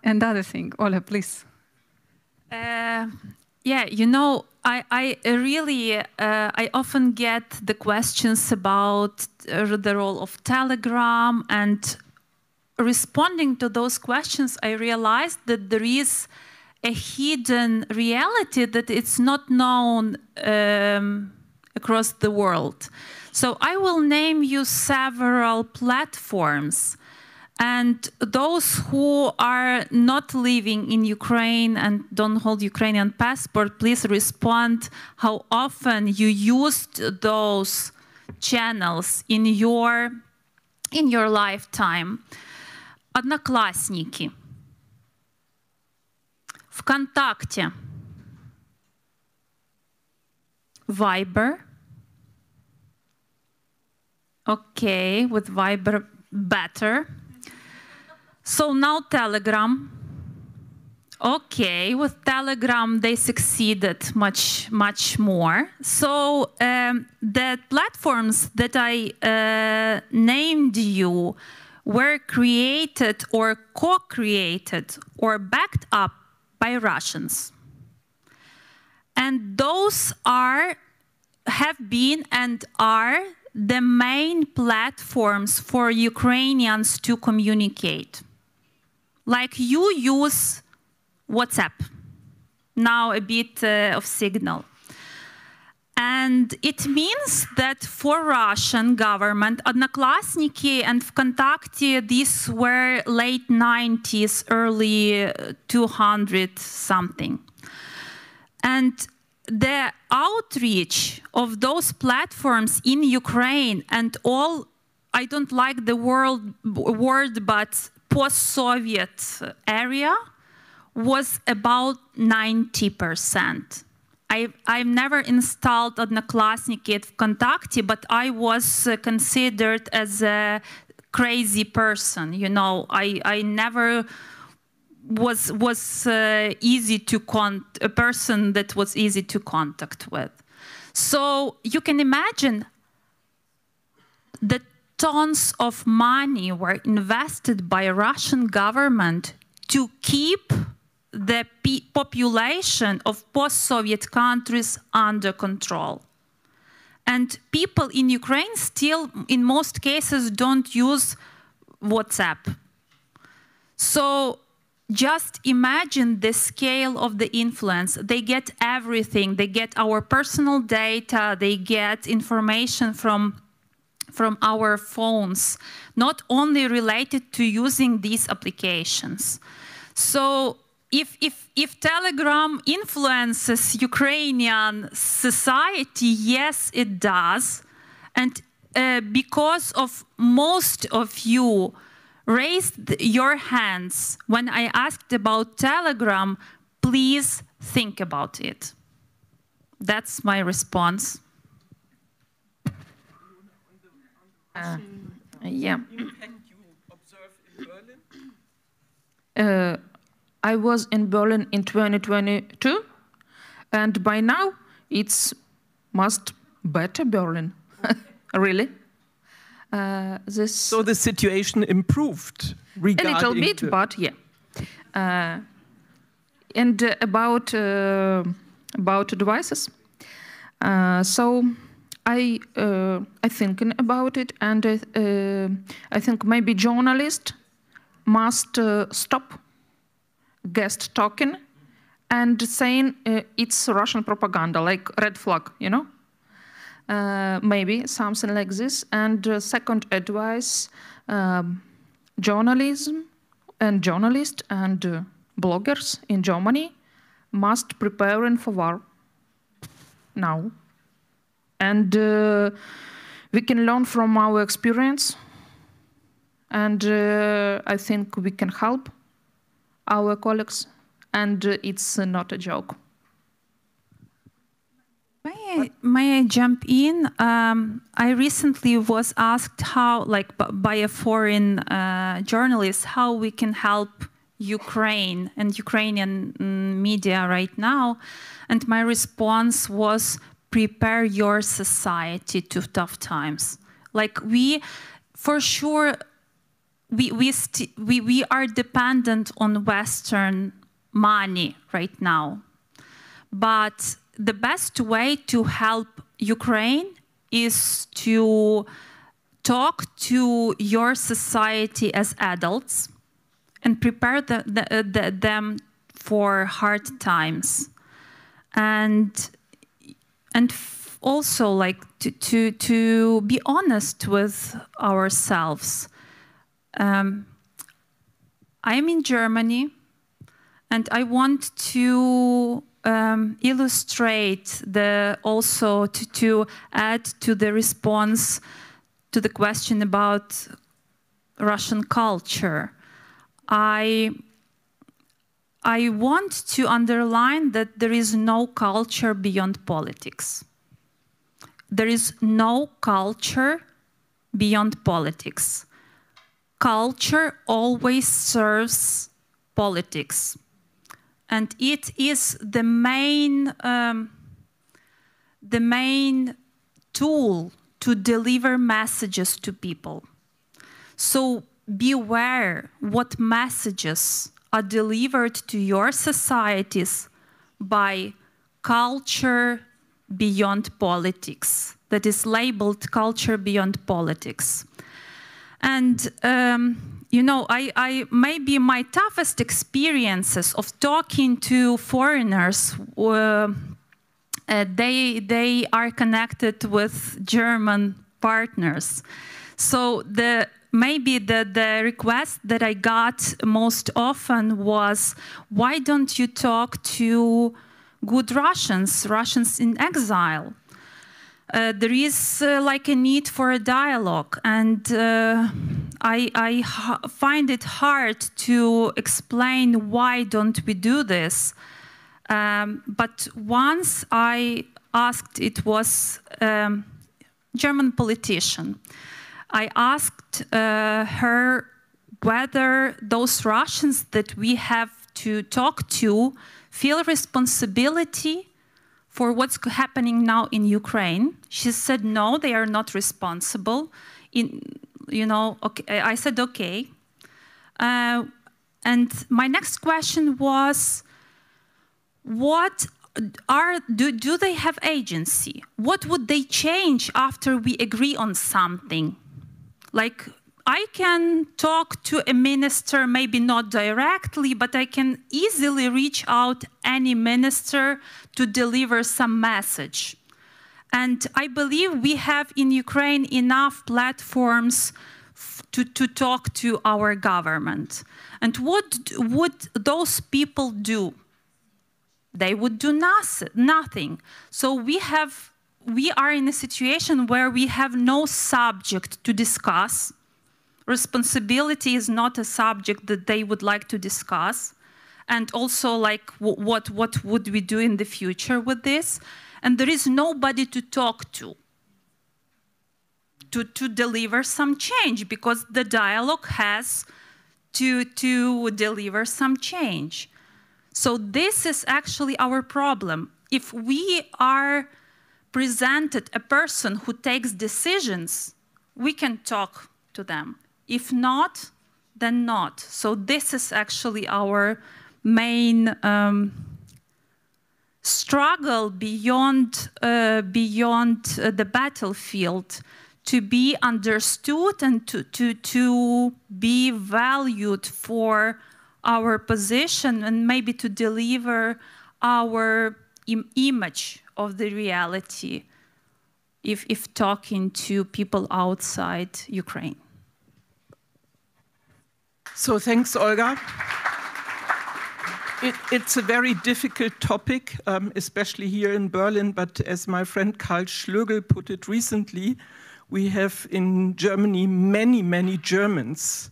and other thing. Olga, please. Yeah, you know, I really, I often get the questions about the role of Telegram, and responding to those questions, I realized that there is a hidden reality that it's not known across the world. So I will name you several platforms. And those who are not living in Ukraine and don't hold Ukrainian passport, please respond how often you used those channels in your lifetime. Одноклассники, ВКонтакте, Viber. Okay, with Viber better. So now Telegram. Okay, with Telegram they succeeded much more. So the platforms that I named you were created or co-created or backed up by Russians. And those have been and are the main platforms for Ukrainians to communicate. Like you use WhatsApp, now a bit of Signal. And it means that for Russian government, Odnoklassniki and ВКонтакте, these were late 90s, early 200 something. And the outreach of those platforms in Ukraine and all, I don't like the word, but post-Soviet area was about 90%. I've never installed Odnoklassniki at ВКонтакте, but I was considered as a crazy person. You know, I never was easy to a person that was easy to contact with. So you can imagine that tons of money were invested by Russian government to keep the population of post-Soviet countries under control. And people in Ukraine still, in most cases, don't use WhatsApp. So just imagine the scale of the influence. They get everything. They get our personal data. They get information from our phones, not only related to using these applications. So if Telegram influences Ukrainian society, yes, it does. And because of most of you raised your hands when I asked about Telegram, please think about it. That's my response. Yeah. I was in Berlin in 2022, and by now it's much better Berlin. Really? So the situation improved regarding a little bit, but yeah. And about devices. So I thinking about it, and I think maybe journalists must stop guest talking and saying it's Russian propaganda, like red flag, you know? Maybe something like this. And second advice, journalists and bloggers in Germany must prepare for war now. And we can learn from our experience. And I think we can help our colleagues. And it's not a joke. May I jump in? I recently was asked how, like, by a foreign journalist, how we can help Ukraine and Ukrainian media right now. And my response was, prepare your society to tough times. Like, for sure, we are dependent on Western money right now. But the best way to help Ukraine is to talk to your society as adults and prepare them for hard times. And also, like, to be honest with ourselves. I'm in Germany, and I want to illustrate also to add to the response to the question about Russian culture. I want to underline that there is no culture beyond politics. There is no culture beyond politics. Culture always serves politics. And it is the main tool to deliver messages to people. So beware what messages are delivered to your societies by culture beyond politics, that is labeled culture beyond politics. And you know, maybe my toughest experiences of talking to foreigners, they are connected with German partners. So maybe the request that I got most often was, why don't you talk to good Russians in exile? There is like a need for a dialogue, and I find it hard to explain why don't we do this. But once I asked, it was German politician. I asked her whether those Russians that we have to talk to feel responsibility for what's happening now in Ukraine. She said, no, they are not responsible. I said, okay. And my next question was, do they have agency? What would they change after we agree on something? Like, I can talk to a minister, maybe not directly, but I can easily reach out any minister to deliver some message. And I believe we have in Ukraine enough platforms to talk to our government. And what would those people do? They would do nothing. So we are in a situation where we have no subject to discuss. Responsibility is not a subject that they would like to discuss. And also, like, what would we do in the future with this? And there is nobody to talk to deliver some change, because the dialogue has to deliver some change. So this is actually our problem. If we are presented a person who takes decisions, we can talk to them. If not, then not. So this is actually our main struggle beyond the battlefield, to be understood and to be valued for our position, and maybe to deliver our image of the reality if talking to people outside Ukraine. So thanks, Olga. It's a very difficult topic, especially here in Berlin, but as my friend Karl Schlögl put it recently, we have in Germany many, many Germans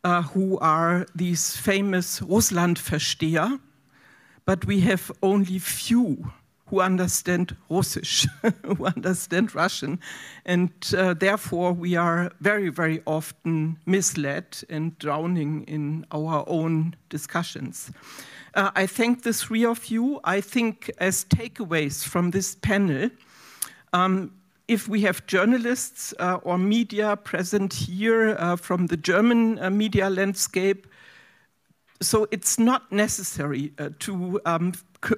who are these famous Russlandversteher, but we have only few who understand Russisch, who understand Russian, and therefore we are very, very often misled and drowning in our own discussions. I thank the three of you. I think as takeaways from this panel, if we have journalists or media present here from the German media landscape, so it's not necessary to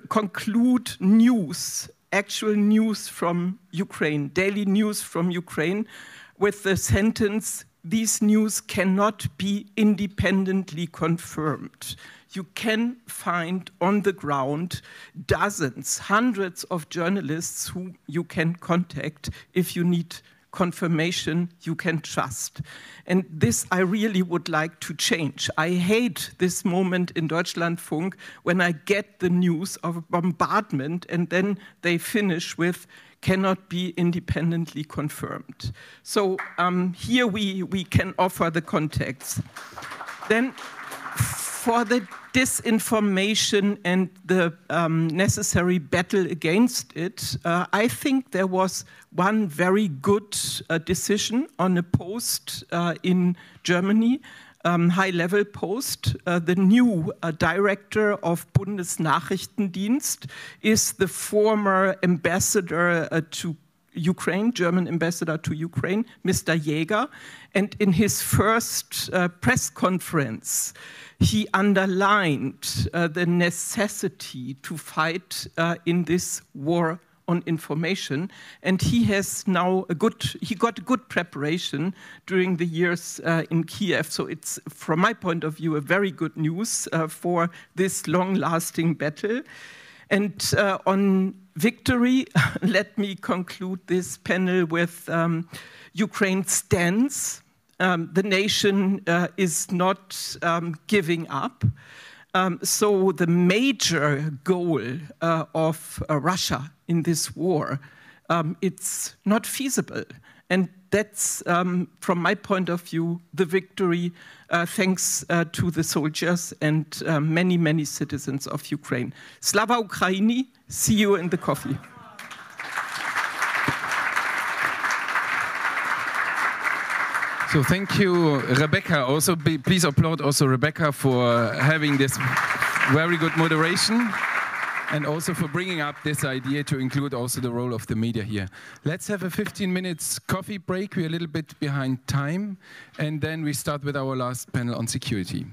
conclude news, actual news from Ukraine, daily news from Ukraine, with the sentence, these news cannot be independently confirmed. You can find on the ground dozens, hundreds of journalists who you can contact if you need confirmation you can trust. And this I really would like to change. I hate this moment in Deutschlandfunk when I get the news of a bombardment and then they finish with cannot be independently confirmed. So here we can offer the context. Then for the disinformation and the necessary battle against it, I think there was one very good decision on a post in Germany, high-level post. The new director of Bundesnachrichtendienst is the former ambassador to Ukraine, German ambassador to Ukraine, Mr. Jäger. And in his first press conference, he underlined the necessity to fight in this war on information, and he has now got a good preparation during the years in Kyiv. So it's, from my point of view, a very good news for this long-lasting battle. And on victory, let me conclude this panel with Ukraine's stance. The nation is not giving up. So the major goal of Russia in this war, it's not feasible. And that's, from my point of view, the victory thanks to the soldiers and many, many citizens of Ukraine. Slava Ukraini, see you in the coffee. So thank you, Rebecca. Also, please applaud also Rebecca for having this very good moderation and also for bringing up this idea to include also the role of the media here. Let's have a 15 minutes coffee break. We're a little bit behind time. And then we start with our last panel on security.